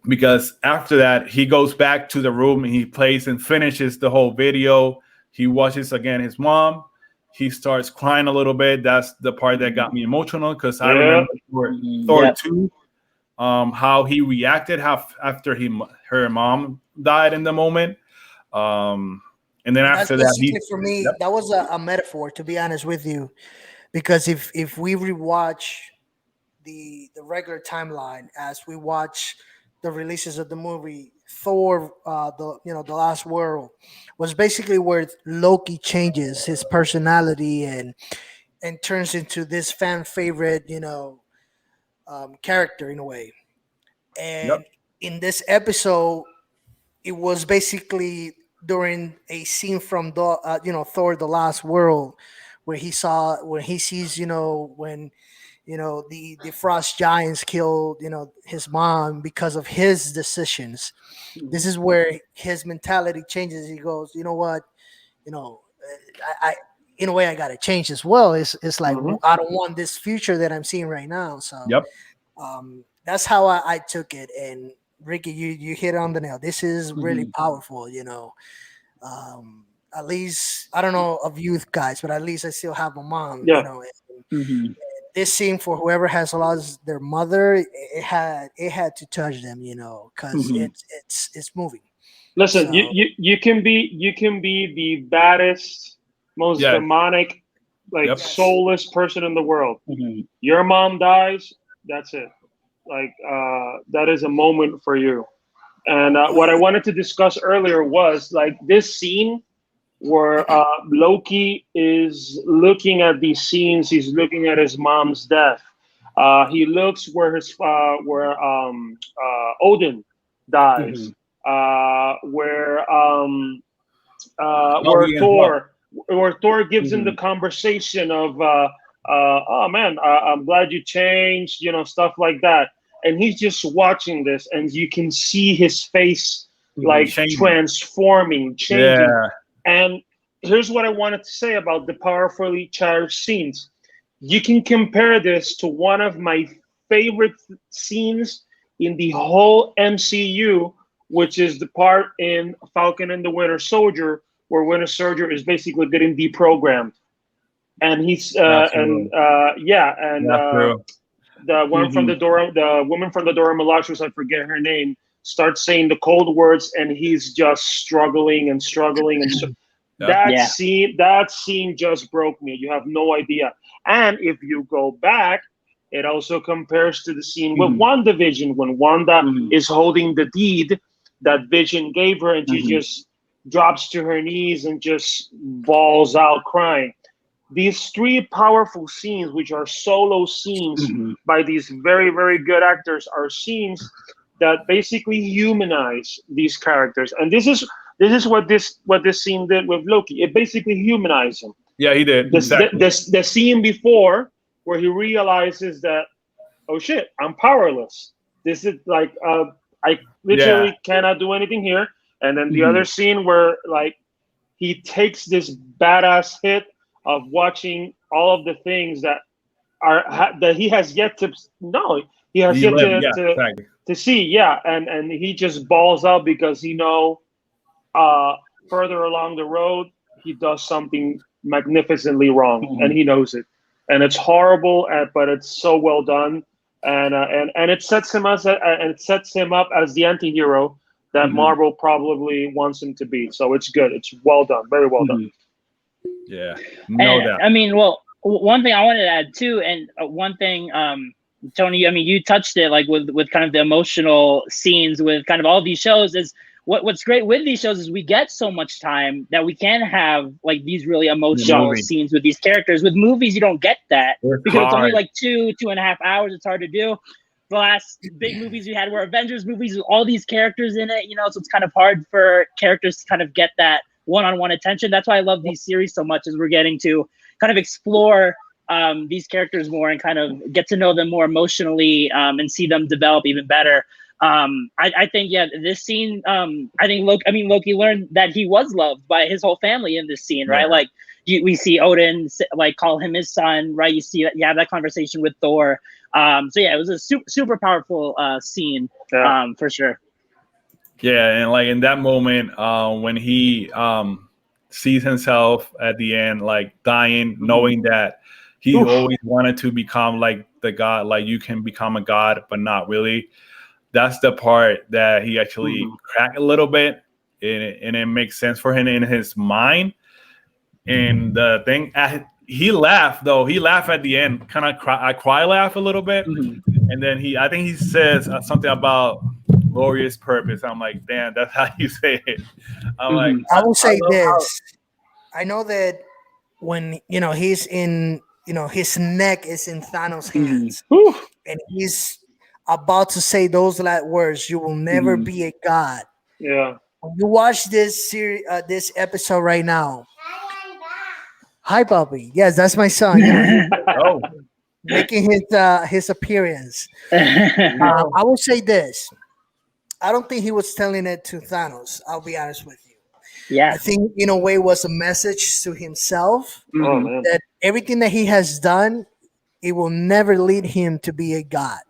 Because after that, he goes back to the room and he plays and finishes the whole video. He watches again his mom. He starts crying a little bit. That's the part that got me emotional because I remember Thor 2, how he reacted after her mom died in the moment. And then after that, for me, that was a metaphor, to be honest with you, because if we rewatch the regular timeline as we watch the releases of the movie, Thor, the Last World, was basically where Loki changes his personality and turns into this fan favorite, character in a way. And in this episode, it was basically during a scene from Thor: The Last World, where he sees, when the frost giants killed his mom because of his decisions. This is where his mentality changes. He goes, you know what, I in a way I gotta change as well. It's like I don't want this future that I'm seeing right now. So that's how I took it. And Ricky, you hit on the nail. This is really powerful. At least I don't know of youth guys, but at least I still have a mom. this scene for whoever has lost their mother, it had to touch them, because it's moving. Listen, So you can be the baddest, most Yeah. demonic, like Yep. soulless person in the world. Mhm. Your mom dies, that's it. Like that is a moment for you. And what I wanted to discuss earlier was like this scene where Loki is looking at these scenes. He's looking at his mom's death. He looks where Odin dies. Mhm. Where Loki as well. Thor gives him the Mhm. conversation of oh man, I'm glad you changed, stuff like that. And he's just watching this, and you can see his face like Changing. transforming, changing. Yeah. And here's what I wanted to say about the powerfully charged scenes. You can compare this to one of my favorite scenes in the whole MCU, which is the part in Falcon and the Winter Soldier, where Winter Soldier is basically getting deprogrammed, and he's That's true. That's true. the one from Mhm. the woman from the Dora Milaje, I forget her name, starts saying the cold words, and he's just struggling and struggling and Yeah. Yeah. that scene just broke me. You have no idea. And if you go back, it also compares to the scene with Mhm. WandaVision when Wanda Mhm. is holding the deed that Vision gave her, and she Mhm. just drops to her knees and just bawls out crying. These three powerful scenes, which are solo scenes Mhm. by these very, very good actors, are scenes that basically humanize these characters. And this is what this scene did with Loki. It basically humanized him. Yeah, he did. Exactly. The scene before where he realizes that, oh shit, I'm powerless. This is like I Yeah. literally cannot do anything here. And then the Mhm. other scene where like he takes this badass hit of watching all of the things that that he has yet to no, he has He yet lived. to Yeah. to, Exactly. to see. Yeah, and he just balls out because he know uh, further along the road he does something magnificently wrong, and Mhm. he knows it, and it's horrible, but it's so well done, and it sets him and it sets him up as the anti-hero that Mhm. Marvel probably wants him to be. So it's good. It's well done. Very well done. Mhm. Yeah. No And doubt. I mean, well, one thing I wanted to add too, and one thing, Tony, I mean, you touched it like with kind of the emotional scenes with kind of all these shows is what's great with these shows is we get so much time that we can have like these really The emotional movie. scenes with these characters. With movies, you don't get that It's because it's only hard. like 2.5 hours. It's hard to do. The last big movies we had were Avengers movies with all these characters in it, so it's kind of hard for characters to kind of get that one-on-one attention. That's why I love these series so much, is we're getting to kind of explore these characters more and kind of get to know them more emotionally and see them develop even better. I think, yeah, this scene, I think Loki learned that he was loved by his whole family in this scene, right? Yeah. Like we see Odin like call him his son, right? You have that conversation with Thor. So yeah, it was a super powerful scene, Yeah. for sure. Yeah, and like in that moment, when he sees himself at the end, like dying, knowing that he Oof. always wanted to become like the god, like you can become a god, but not really. That's the part that he actually cracked a little bit, and it makes sense for him in his mind. And the thing, he laughed though. He laughed at the end, kind of cry laugh a little bit, and then I think he says something about glorious purpose. I'm like, damn, that's how you say it. I'm like, I will say love how. this. I know that when he's in, his neck is in Thanos' hands, Whew. and he's about to say those last words, "You will never be a god." Yeah. When you watch this series, this episode right now. Hi, Bobby. Yes, that's my son. Oh, Making his appearance. No. I will say this. I don't think he was telling it to Thanos. I'll be honest with you. Yeah. I think, in a way, it was a message to himself Oh man. that everything that he has done, it will never lead him to be a god.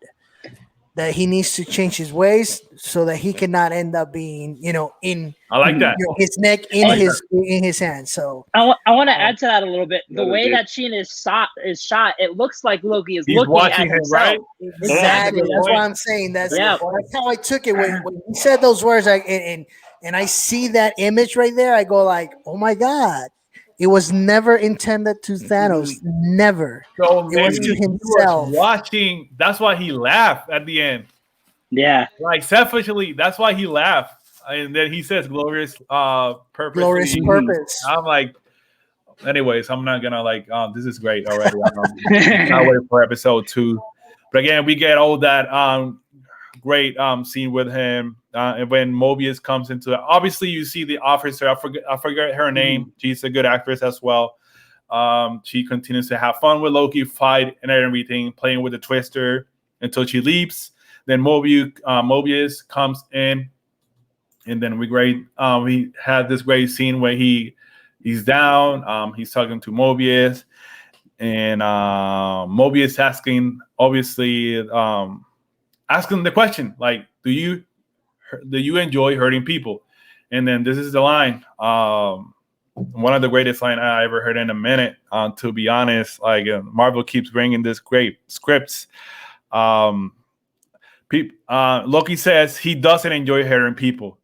that he needs to change his ways so that he cannot end up being, in I like that. his neck I like in his hand. So I want to um, add to that a little bit. The way that Sheen is shot, it looks like Loki is He's looking watching at him, himself. right? exactly. Good That's what point. I'm saying. That's Yeah. how I took it when he said those words. And I see that image right there. I go like, oh my god, it was never intended to Thanos. Never. So It was maybe to he was himself. watching. That's why he laughed at the end. Yeah. Like selfishly, that's why he laughed. And then he says glorious Glorious purposely. purpose. I'm like, anyways, I'm not gonna this is great already. Can't wait for episode 2. But again, we get all that great scene with him. And when Mobius comes into it, obviously you see the officer. I forget her name. She's a good actress as well. She continues to have fun with Loki, fight and everything, playing with the Twister until she leaves. Then Mobius comes in, and then we had this great scene where he's down. He's talking to Mobius, and Mobius asking the question like, do you enjoy hurting people? And then this is the line, one of the greatest line I ever heard in a minute. To be honest, Marvel keeps bringing this great scripts. Loki says he doesn't enjoy hurting people.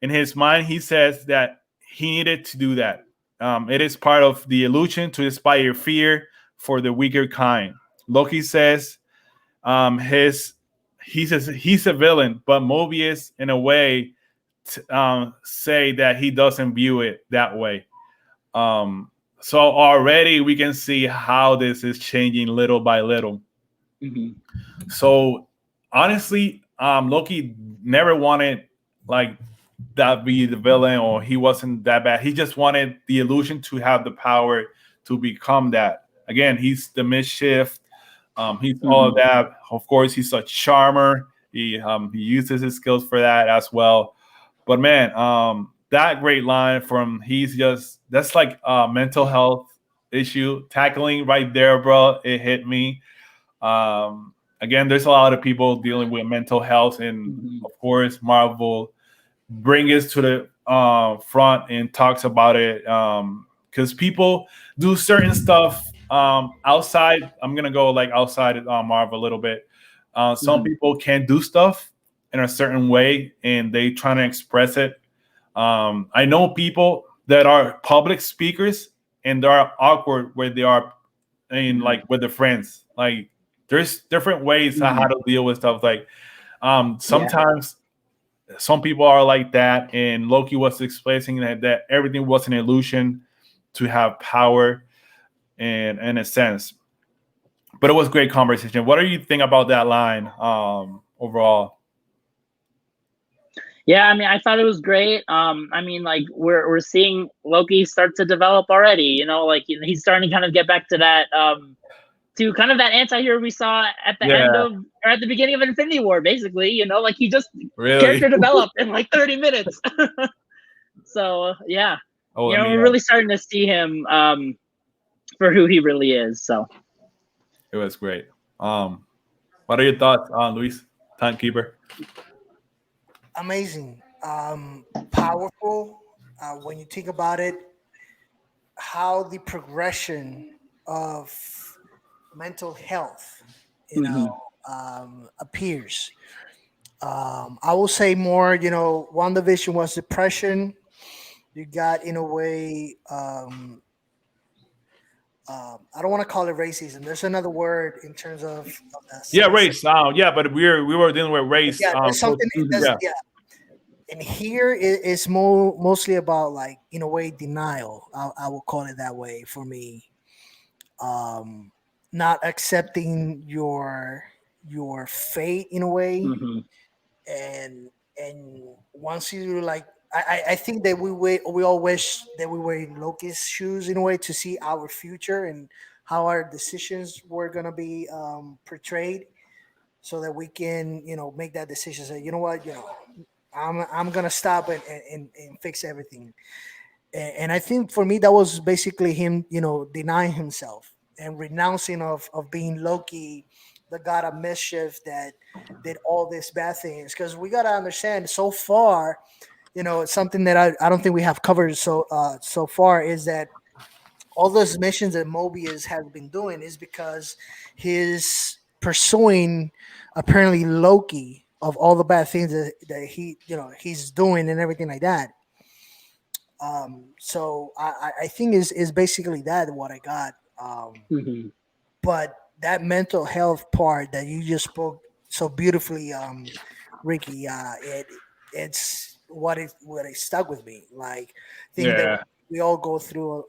In his mind, he says that he needed to do that. It is part of the illusion to inspire fear for the weaker kind. Loki says he says he's a villain, but Mobius, in a way, say that he doesn't view it that way. So already we can see how this is changing little by little. So honestly, Loki never wanted that be the villain, or he wasn't that bad. He just wanted the illusion to have the power to become that. Again, he's the mischief. He's all of that. Of course, he's a charmer. He uses his skills for that as well. But man, that great line from that's like a mental health issue tackling right there, bro. It hit me. Again, there's a lot of people dealing with mental health, and of course, Marvel bring it to the front and talks about it, because people do certain stuff outside. I'm gonna go outside Marvel a little bit. Some people can do stuff in a certain way, and they trying to express it. I know people that are public speakers, and they are awkward where they are with their friends. There's different ways how to deal with stuff. Sometimes some people are like that, and Loki was expressing that everything was an illusion to have power, and in a sense. But it was great conversation. What do you think about that line overall? Yeah, I mean, I thought it was great. I mean, we're seeing Loki start to develop already. He's starting to kind of get back to that to kind of that anti-hero we saw at the end of, or at the beginning of Infinity War, basically. He just character developed in 30 minutes. So yeah, we're really starting to see him for who he really is. So it was great. What are your thoughts on Luis, Timekeeper? Amazing, powerful. When you think about it, how the progression of mental health, appears. I will say more. WandaVision was depression. You got, in a way, I don't want to call it racism. There's another word in terms of race. But we were dealing with race. Yeah, there's something. And here it's mostly about, in a way, denial. I will call it that way for me. Not accepting your fate, in a way, and once you I think that we all wish that we were in Loki's shoes, in a way, to see our future and how our decisions were gonna be portrayed, so that we can make that decision. Say, you know what, I'm gonna stop and fix everything. And I think for me that was basically him, denying himself and renouncing of being Loki the god of mischief that did all these bad things. Because we gotta understand, so far, it's something that I don't think we have covered so far, is that all those missions that Mobius has been doing is because he's pursuing apparently Loki of all the bad things that he's doing and everything like that. So I think is basically that what I got. Mhm. But that mental health part that you just spoke so beautifully, Ricky, it's what it stuck with me. Like, thing that Yeah. we all go through,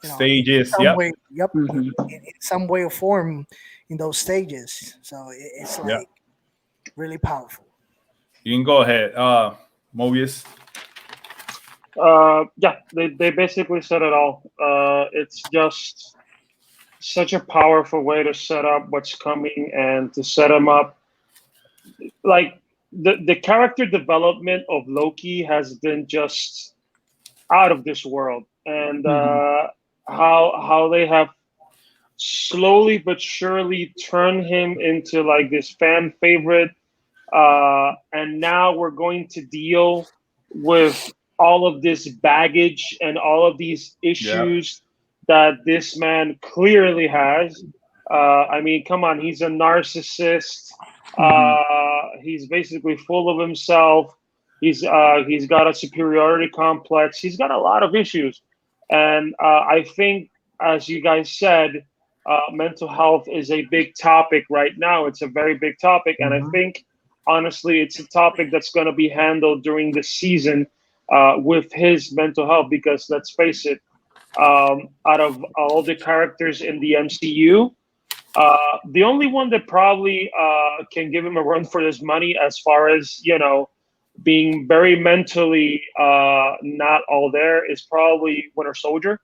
Stages. some Yep. way, yep, Mhm. in some way or form in those stages. So it's Yep. like really powerful. You can go ahead. Mobius. Yeah, they basically said it all. It's just such a powerful way to set up what's coming and to set him up. Like the character development of Loki has been just out of this world, and Mhm. how they have slowly but surely turned him into like this fan favorite. And now we're going to deal with all of this baggage and all of these Yep. issues that this man clearly has. I mean, come on, he's a narcissist. Mhm. He's basically full of himself. He's got a superiority complex. He's got a lot of issues, and I think, as you guys said, mental health is a big topic right now. It's a very big topic, and I Mhm. think honestly, it's a topic that's going to be handled during the season with his mental health. Because let's face it, out of all the characters in the MCU, the only one that probably can give him a run for his money, as far as being very mentally not all there, is probably Winter Soldier.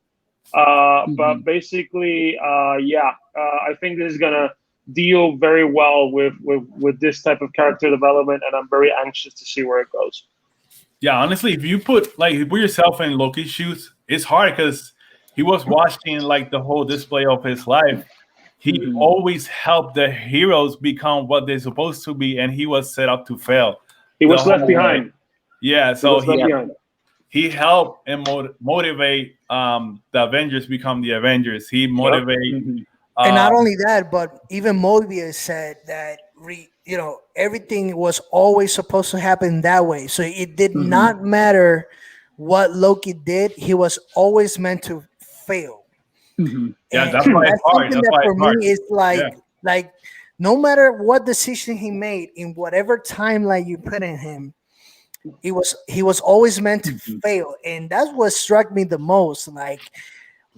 But Mhm. basically, yeah, I think this is gonna deal very well with this type of character development, and I'm very anxious to see where it goes. Yeah, honestly, if you put yourself in Loki's shoes, it's hard because he was watching like the whole display of his life. He Mhm. always helped the heroes become what they're supposed to be, and he was set up to fail. He The was left whole way. behind. Yeah, He so was left he Yep. behind. he helped and motivate the Avengers become the Avengers. He Yep. motivate Mhm. And not um, only that, but even Mobius said that everything was always supposed to happen that way. So it did Mhm. not matter what Loki did; he was always meant to fail. Mhm. yeah, And that's why it's that's hard. something That's that why for it's hard. me is Yeah. like no matter what decision he made in whatever timeline you put in him, he was always meant to Mhm. fail. And that's what struck me the most. Like,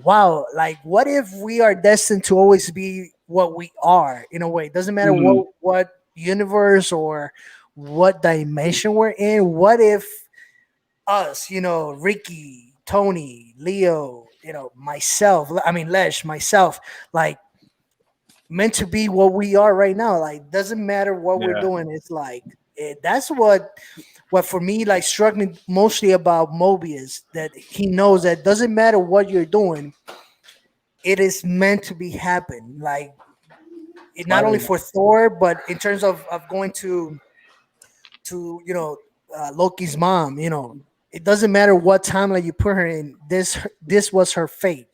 wow, like what if we are destined to always be what we are in a way? It doesn't matter Mhm. what universe or what dimension we're in. What if us, Ricky, Tony, Leo, myself, I mean Lesh, myself, like meant to be what we are right now. Like, doesn't matter what we're Yeah. doing. It's like that's what for me like struck me mostly about Mobius, that he knows that doesn't matter what you're doing, it is meant to be happen. Like, not only Right. for Thor, but in terms of going to Loki's mom. It doesn't matter what timeline you put her in. This was her fate.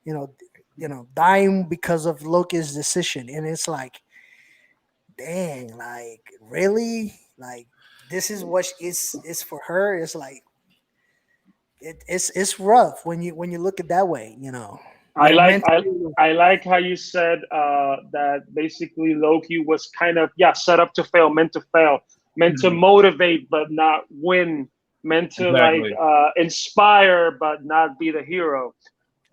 You know, dying because of Loki's decision, and it's like, dang, like really, like this is what is for her. It's like it's rough when you look at that way. I You're like meant I to. I like how you said that basically Loki was kind of, yeah, set up to fail, meant to Mhm. motivate but not win, meant to like Exactly. inspire but not be the hero.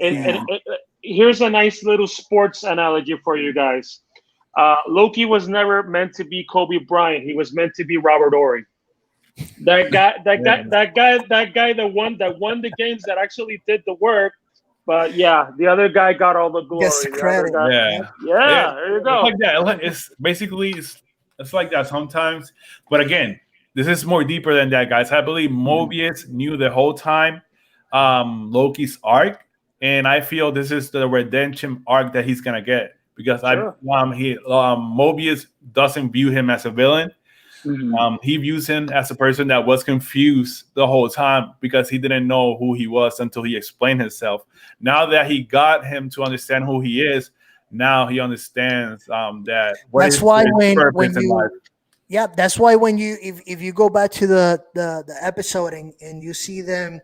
And Yeah. Mhm. here's a nice little sports analogy for you guys. Loki was never meant to be Kobe Bryant. He was meant to be Robert Ory. That guy, that Yeah. guy, that guy, that guy that won the games, that actually did the work. But yeah, the other guy got all the Gets the glory. The other credit. guy, Yep. Yeah. yeah, there you It's go. like that. It's basically it's like that sometimes. But again, this is more deeper than that, guys. I believe Mhm. Mobius knew the whole time Loki's arc, and I feel this is the redemption arc that he's gonna get because Sure. Mobius doesn't view him as a villain. He views him as a person that was confused the whole time because he didn't know who he was until he explained himself. Now that he got him to understand who he is, now he understands that what That's is why his when purpose in you life. yeah, that's why when you if you go back to the episode and you see them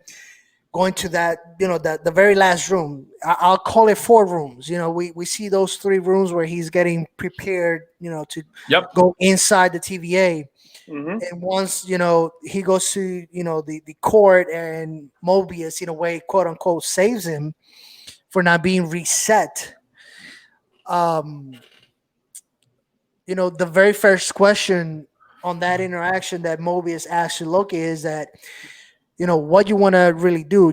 going to that, the very last room, I'll call it 4 rooms. We see those 3 rooms where he's getting prepared, to Yep. go inside the TVA. Hmm. And once he goes to the court, and Mobius in a way, quote unquote, saves him for not being reset. um the very first question on that interaction that Mobius asks to Loki is that, what you want to really do,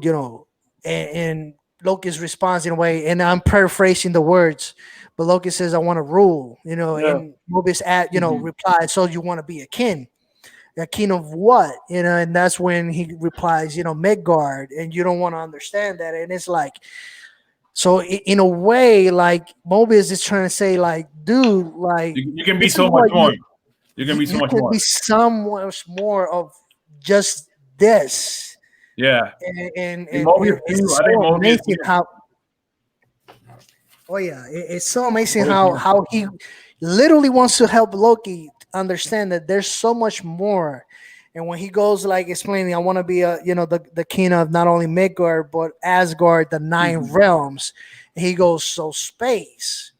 and Loki's response in a way, and I'm paraphrasing the words, but Loki says, I want to rule, Yeah. and Mobius Mhm. replies, so you want to be a king of what, and that's when he replies, Midgard, and you don't want to understand that. And it's like, so in a way, like, Mobius is trying to say, like, dude, like, You can be this is so much what more. You can be so you much can more. be so much more of just this. Yeah. And Mobius knew. it's I think so Mobius amazing knew. how, oh yeah, it's so amazing Mobius knew. how he literally wants to help Loki understand that there's so much more. And when he goes, like, explaining, I want to be the king of not only Midgard but Asgard, the 9 realms. And he goes, so space,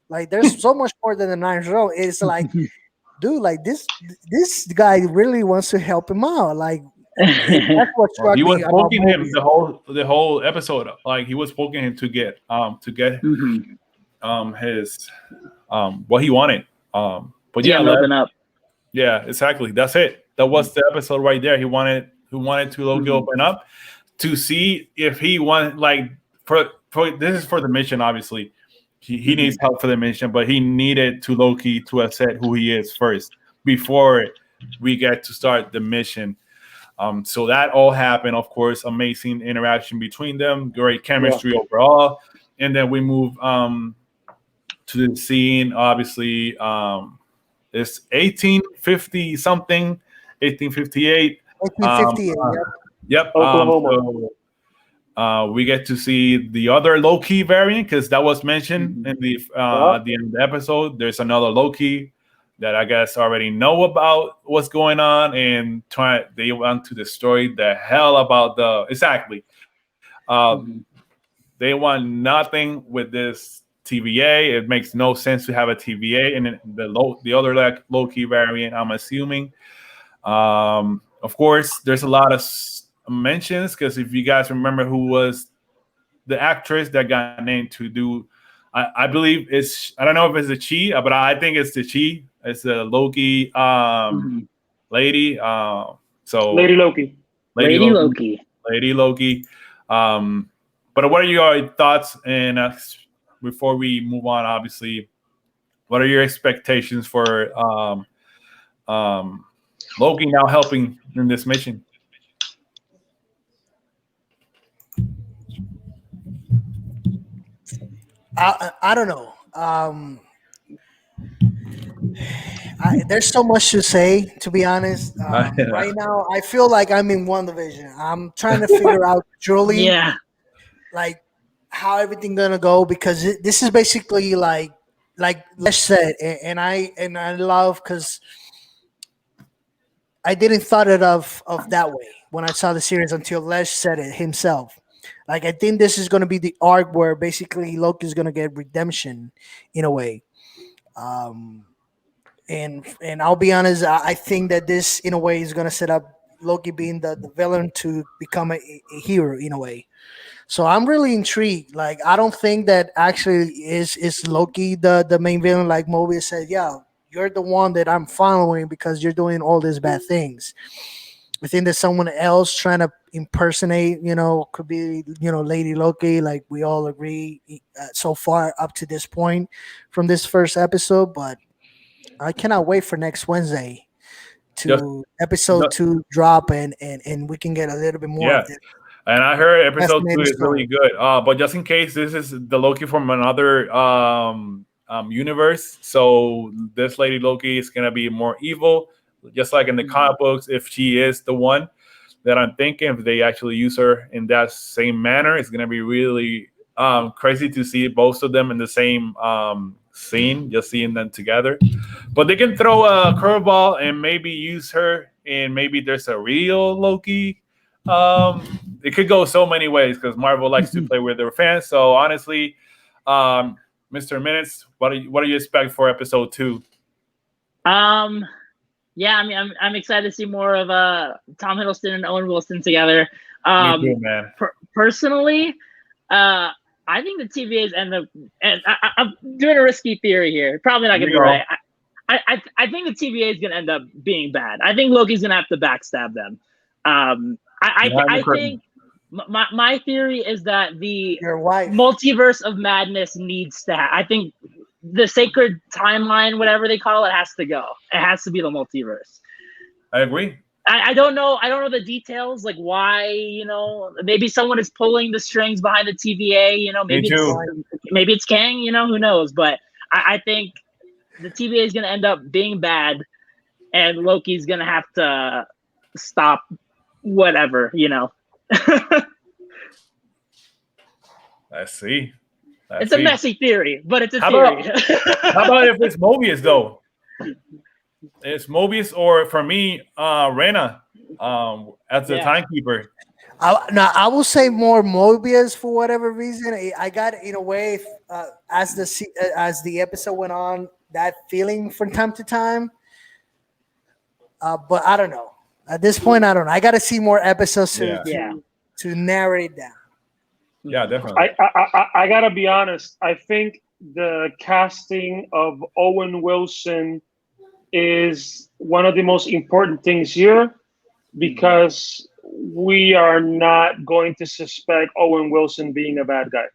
like, there's so much more than the 9 realms. It's like, dude, like, this guy really wants to help him out. Like, that's what Well, struck he was me about poking him Mobius. the whole episode. Like he was poking him to get Mhm. his what he wanted. But Yeah, yeah, and open up. yeah, exactly. That's it. That was the episode right there. He wanted to Loki Mhm. open up to see if he wanted, like, for this is for the mission. Obviously, he needs help for the mission, but he needed to Loki to accept who he is first before we get to start the mission. So that all happened. Of course, amazing interaction between them, great Yeah. chemistry overall, and then we move to the scene. Obviously, it's 1850 something, 1858. Um, 1858. uh, Yep. yep. Oklahoma. So we get to see the other Loki variant because that was mentioned Mhm. in the Uh-huh. at the end of the episode. There's another Loki that I guess already know about what's going on, and they want to destroy the hell about the exactly. Mhm. They want nothing with this TVA. It makes no sense to have a TVA and then the other, like, Loki variant. I'm assuming. Of course, there's a lot of mentions because if you guys remember who was the actress that got named to do, I believe it's, I don't know if it's a Chi, but I think it's the Chi. It's a Loki Mhm. lady. So Lady Loki. Lady Lady Loki, Loki. Lady Loki. Um, but what are your thoughts? And before we move on, obviously, what are your expectations for um, Loki now helping in this mission? I don't know. There's so much to say, to be honest. Right now, I feel like I'm in one division. I'm trying to figure out truly, Yeah. like, how everything gonna go, because this is basically like Les said, and I love, because I didn't thought it of that way when I saw the series until Les said it himself. Like, I think this is gonna be the arc where basically Loki is gonna get redemption in a way. Um, and I'll be honest, I think that this in a way is gonna set up Loki being the villain to become a hero in a way. So I'm really intrigued. Like, I don't think that actually is Loki the main villain. Like Mobius said, yeah, you're the one that I'm following because you're doing all these bad things. I think there's someone else trying to impersonate, could be, Lady Loki, like we all agree so far up to this point from this first episode. But I cannot wait for next Wednesday Just, to episode 2 drop, and we can get a little bit more yeah. of the And I heard episode 2 estimated is story. really good. But just in case, this is the Loki from another universe. So this lady Loki is gonna be more evil, just like in the comic books. If she is the one that I'm thinking, if they actually use her in that same manner, it's gonna be really crazy to see both of them in the same scene, just seeing them together. But they can throw a curveball and maybe use her, and maybe there's a real Loki. It could go so many ways because Marvel likes to play with their fans. So honestly, Mr. Minutes, what do you expect for episode 2? Yeah, I mean, I'm excited to see more of Tom Hiddleston and Owen Wilson together. Me too, man. Personally, I think the TVAs end up, and I'm doing a risky theory here. Probably not gonna be right. I think the TVA is gonna end up being bad. I think Loki's gonna have to backstab them. I think my theory is that the multiverse of madness needs to I think the sacred timeline, whatever they call it, has to go. It has to be the multiverse. I agree. I don't know the details, like why, maybe someone is pulling the strings behind the TVA, maybe it's Kang, who knows? But I think the TVA is going to end up being bad, and Loki's going to have to stop whatever, I see. It's a messy theory, but it's a theory. How about if it's Mobius, though? It's Mobius, or for me, Rena as the timekeeper. I will say more Mobius for whatever reason. I got, in a way, as the episode went on, that feeling from time to time. But I don't know. At this point, I don't know. I got to see more episodes to narrow it down. Yeah, definitely. I gotta be honest. I think the casting of Owen Wilson is one of the most important things here, because we are not going to suspect Owen Wilson being a bad guy.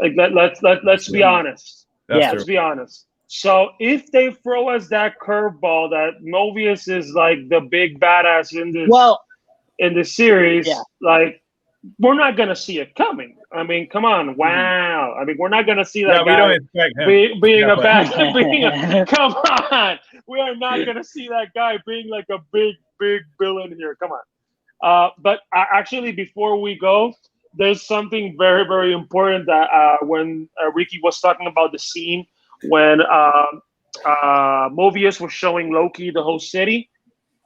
Like let's be honest. Let's be honest. So if they throw us that curveball that Mobius is like the big badass in this series, like, we're not gonna see it coming. I mean, come on, wow! I mean, we're not gonna see that guy. We don't expect him being a bad. Come on, we are not gonna see that guy being like a big villain here. Come on. But actually, before we go, there's something very, very important that when Ricky was talking about the scene when Mobius was showing Loki the whole city,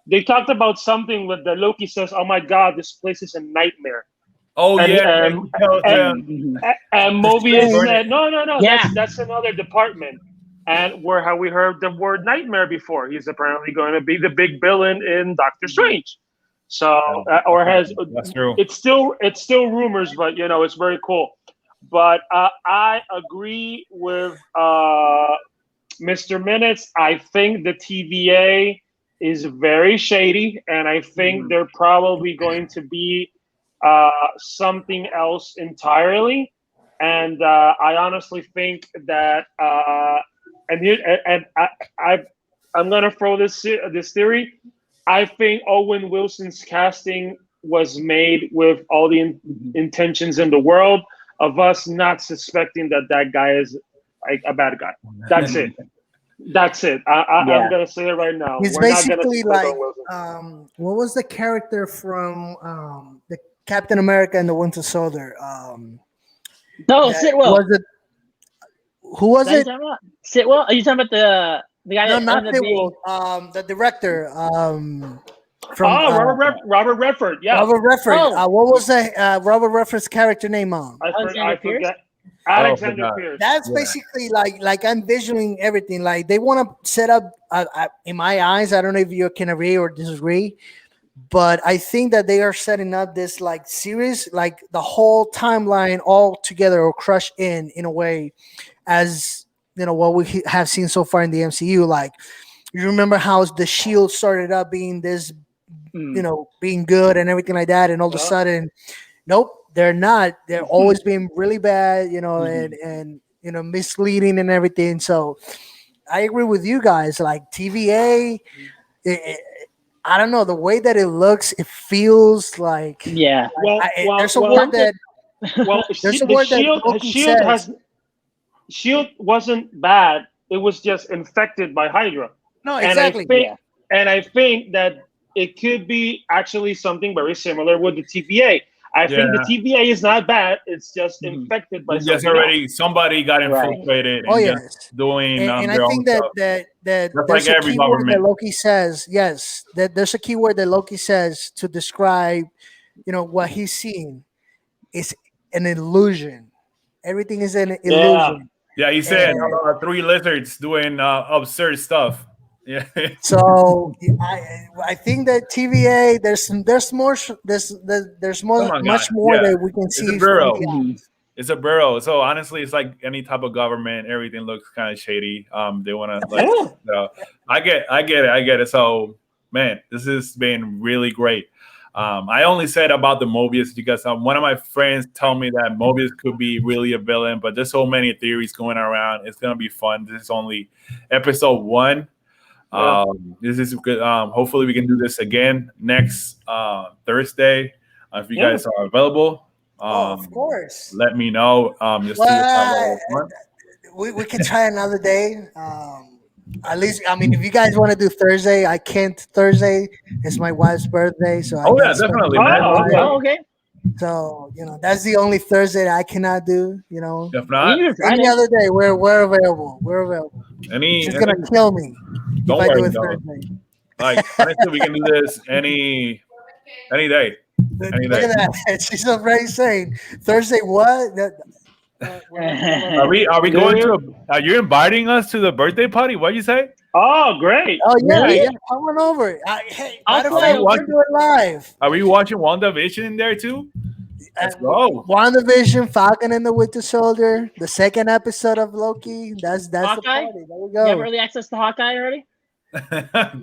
they talked about something with the Loki says, "Oh my God, this place is a nightmare." Oh, and Mobius said, "No, that's another department." And have we heard the word nightmare before? He's apparently going to be the big villain in Doctor Strange. So, that's true. It's still rumors, but it's very cool. But I agree with Mr. Minutes. I think the TVA is very shady, and I think they're probably going to be something else entirely. And I honestly think that I'm gonna throw this theory. I think Owen Wilson's casting was made with all the intentions in the world of us not suspecting that guy is like a bad guy. That's it. That's it. I'm gonna say it right now. He's basically like what was the character from the Captain America and the Winter Soldier? Sitwell. Who was it? Sitwell? Are you talking about the guy? No, not Sitwell. The director. From Robert Redford. Yeah, Robert Redford. What was the Robert Redford's character name on? I forget. Alexander Pierce. That's basically like I'm visualizing everything. Like they want to set up. In my eyes, I don't know if you can agree or disagree, but I think that they are setting up this like series, like the whole timeline all together or crushed in a way, as what we have seen so far in the MCU. Like you remember how the Shield started up being this, being good and everything like that, and all of a sudden, nope. They're not. They're always being really bad, and misleading and everything. So I agree with you guys. Like TVA, I don't know, the way that it looks, it feels like there's a word that Loki says. Shield wasn't bad. It was just infected by Hydra. No, And I exactly. think and I think that it could be actually something very similar with the TVA. I Yeah. think the TVA is not bad. It's just Mhm. infected by It's just something already else. somebody got Right. infiltrated Oh and yes. just doing And I their think own that stuff. that That's there's like a every keyword that government. Loki says. Yes, that there's a keyword that Loki says to describe, what he's seeing is an illusion. Everything is an Yeah. illusion. Yeah, he said And 3 lizards doing absurd stuff. Yeah. so I think that TVA there's more there's Come more on, much guys. more Yeah. that we can It's a see from bureau. the Mhm. It's a bureau. So honestly, it's like any type of government. Everything looks kind of shady. They want to like. Yeah. I get it. So man, this has been really great. I only said about the Mobius because one of my friends told me that Mobius could be really a villain, but there's so many theories going around. It's gonna be fun. This is only episode 1. Yeah. This is good. Hopefully, we can do this again next Thursday if you Yeah. guys are available. Oh, of course. Let me know. Just to have a Well, little fun. we can try another day. At least, I mean, if you guys want to do Thursday, I can't. Thursday it's my wife's birthday, so I Oh got yeah, to spend it definitely, with my man. Oh, wife. okay. Oh, okay. So that's the only Thursday that I cannot do. If We can not, do it Any Friday. other day, we're available. We're available. She's gonna kill me if don't I do worry, it though. Thursday. Like honestly, we can do this any day. Any Look day. at that. She's already saying Thursday. What? Are we going Yeah. to? Are you inviting us to the birthday party? What you say? Oh, great. Oh yeah, Really? yeah. Come on over. Hey, I'll matter of fly fact, over. we're doing live. Are we watching WandaVision in there too? Let's go. WandaVision, Falcon and the Winter Soldier, the second episode of Loki. That's the Hawkeye? party. There we You have go. early access to Hawkeye already?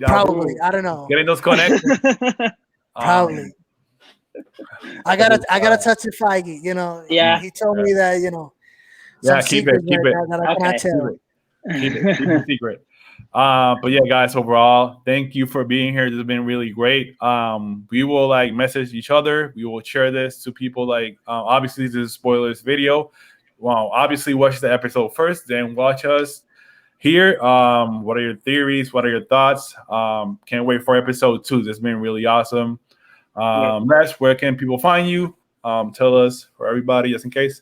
Probably. I don't know. Getting those connections. Probably. I gotta touch to Feige. Yeah. He told me that some Yeah, keep secrets it, keep it. that I cannot Okay. tell. Keep it secret. But yeah, guys, overall, thank you for being here. This has been really great. We will like message each other. We will share this to people. Like, obviously, this is a spoilers video. Well, obviously, watch the episode first, then watch us here. What are your theories? What are your thoughts? Can't wait for episode 2. This has been really awesome. Lesz, where can people find you? Tell us for everybody, just in case.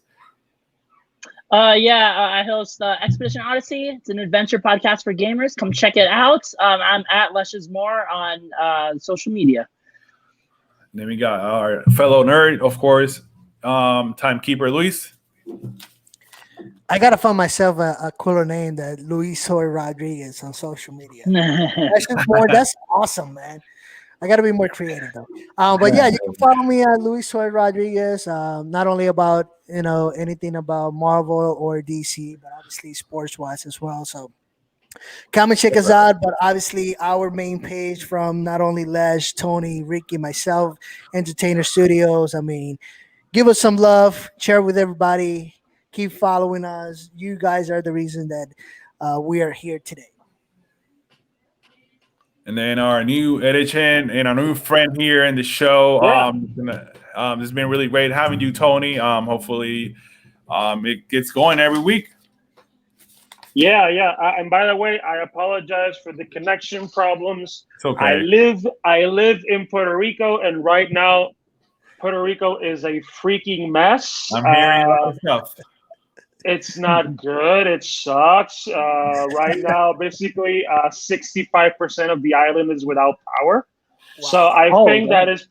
I host Expedition Odyssey. It's an adventure podcast for gamers. Come check it out. I'm at Leshes More on social media. Then we got our fellow nerd, of course, timekeeper Luis. I gotta find myself a cooler name than Luis Soy Rodriguez on social media. That's awesome, man. I got to be more creative though. But yeah, you can follow me at Luis Soy Rodriguez. Not only about anything about Marvel or DC, but obviously sports wise as well. So come and check us out. But obviously our main page from not only Lesz, Tony, Ricky, myself, Entertainer Studios. I mean, give us some love, share with everybody, keep following us. You guys are the reason that we are here today. And then our new edition and our new friend here in the show. Yeah. This has been really great having you, Tony. Hopefully, it gets going every week. Yeah. And by the way, I apologize for the connection problems. It's okay. I live in Puerto Rico, and right now, Puerto Rico is a freaking mess. I'm hearing a lot of stuff. It's not good. It sucks. Right now, basically, 65% of the island is without power. Wow. So I think that is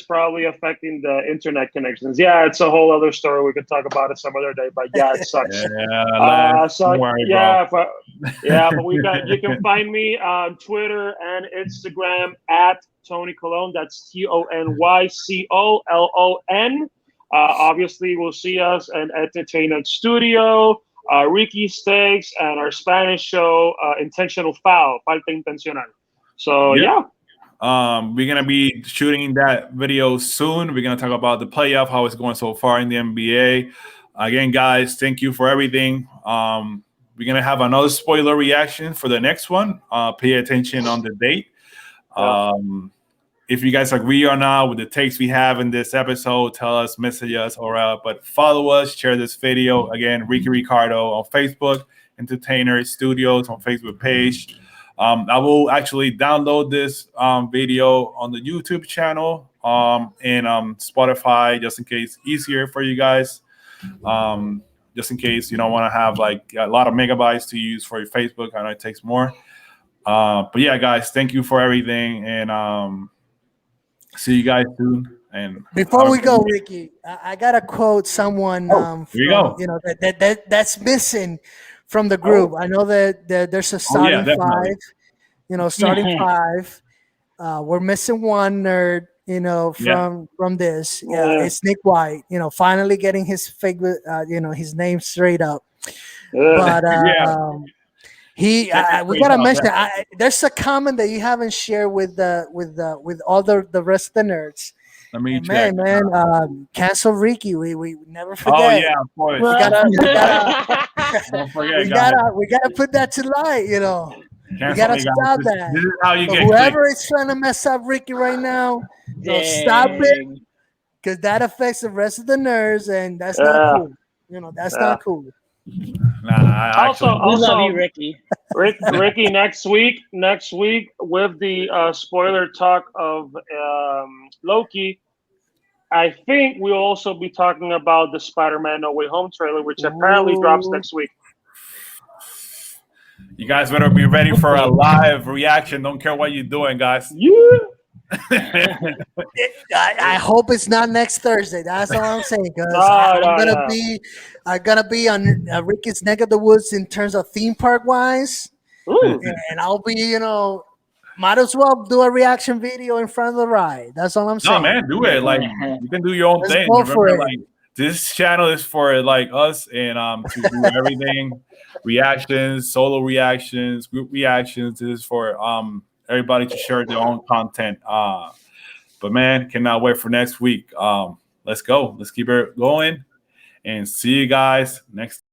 probably affecting the internet connections. Yeah, it's a whole other story. We could talk about it some other day. But yeah, it sucks. Don't worry, bro. You can find me on Twitter and Instagram at Tony Colon. That's TonyColon. Obviously, we'll see us in Entertainment Studio, Ricky Steaks, and our Spanish show, Intentional Foul, Falta Intencional. So, yeah. We're going to be shooting that video soon. We're going to talk about the playoff, how it's going so far in the NBA. Again, guys, thank you for everything. We're going to have another spoiler reaction for the next one. Pay attention on the date. if you guys agree or not with the takes we have in this episode, tell us, message us, or but follow us, share this video. Again, Ricky Ricardo on Facebook, Entertainer Studios on Facebook page. I will actually download this video on the YouTube channel and Spotify, just in case easier for you guys. Just in case you don't want to have like a lot of megabytes to use for your Facebook. I know it takes more. But yeah, guys, thank you for everything, and see you guys soon. And before we go, Ricky, I gotta quote someone. Here you go. You know that's missing from the group. I know that there's a starting five. You know, starting five. We're missing one nerd. You know, from this. Yeah, it's Nick White. You know, finally getting his his name straight up. But we gotta mention. There's a comment that you haven't shared with all the rest of the nerds. Let me check. Man, cancel Ricky. We never forget. Oh yeah, of course. Don't forget, we gotta put that to light. You know, we gotta stop that. This is how you get whoever is trying to mess up Ricky right now, stop it, because that affects the rest of the nerds, and that's not cool. You know, that's not cool. Nah, we love you, Ricky. Ricky, next week with the spoiler talk of Loki, I think we'll also be talking about the Spider-Man No Way Home trailer, which apparently drops next week. You guys better be ready for a live reaction. Don't care what you're doing, guys. I hope it's not next Thursday. That's all I'm saying. Because I'm gonna be on Ricky's neck of the woods in terms of theme park wise, and I'll be, might as well do a reaction video in front of the ride. That's all I'm saying. No, man, do it. Like, you can do your own thing. Go for it. Like, this channel is for like us and to do everything. Reactions, solo reactions, group reactions. This is for everybody to share their own content. But man, cannot wait for next week. Let's go. Let's keep it going and see you guys next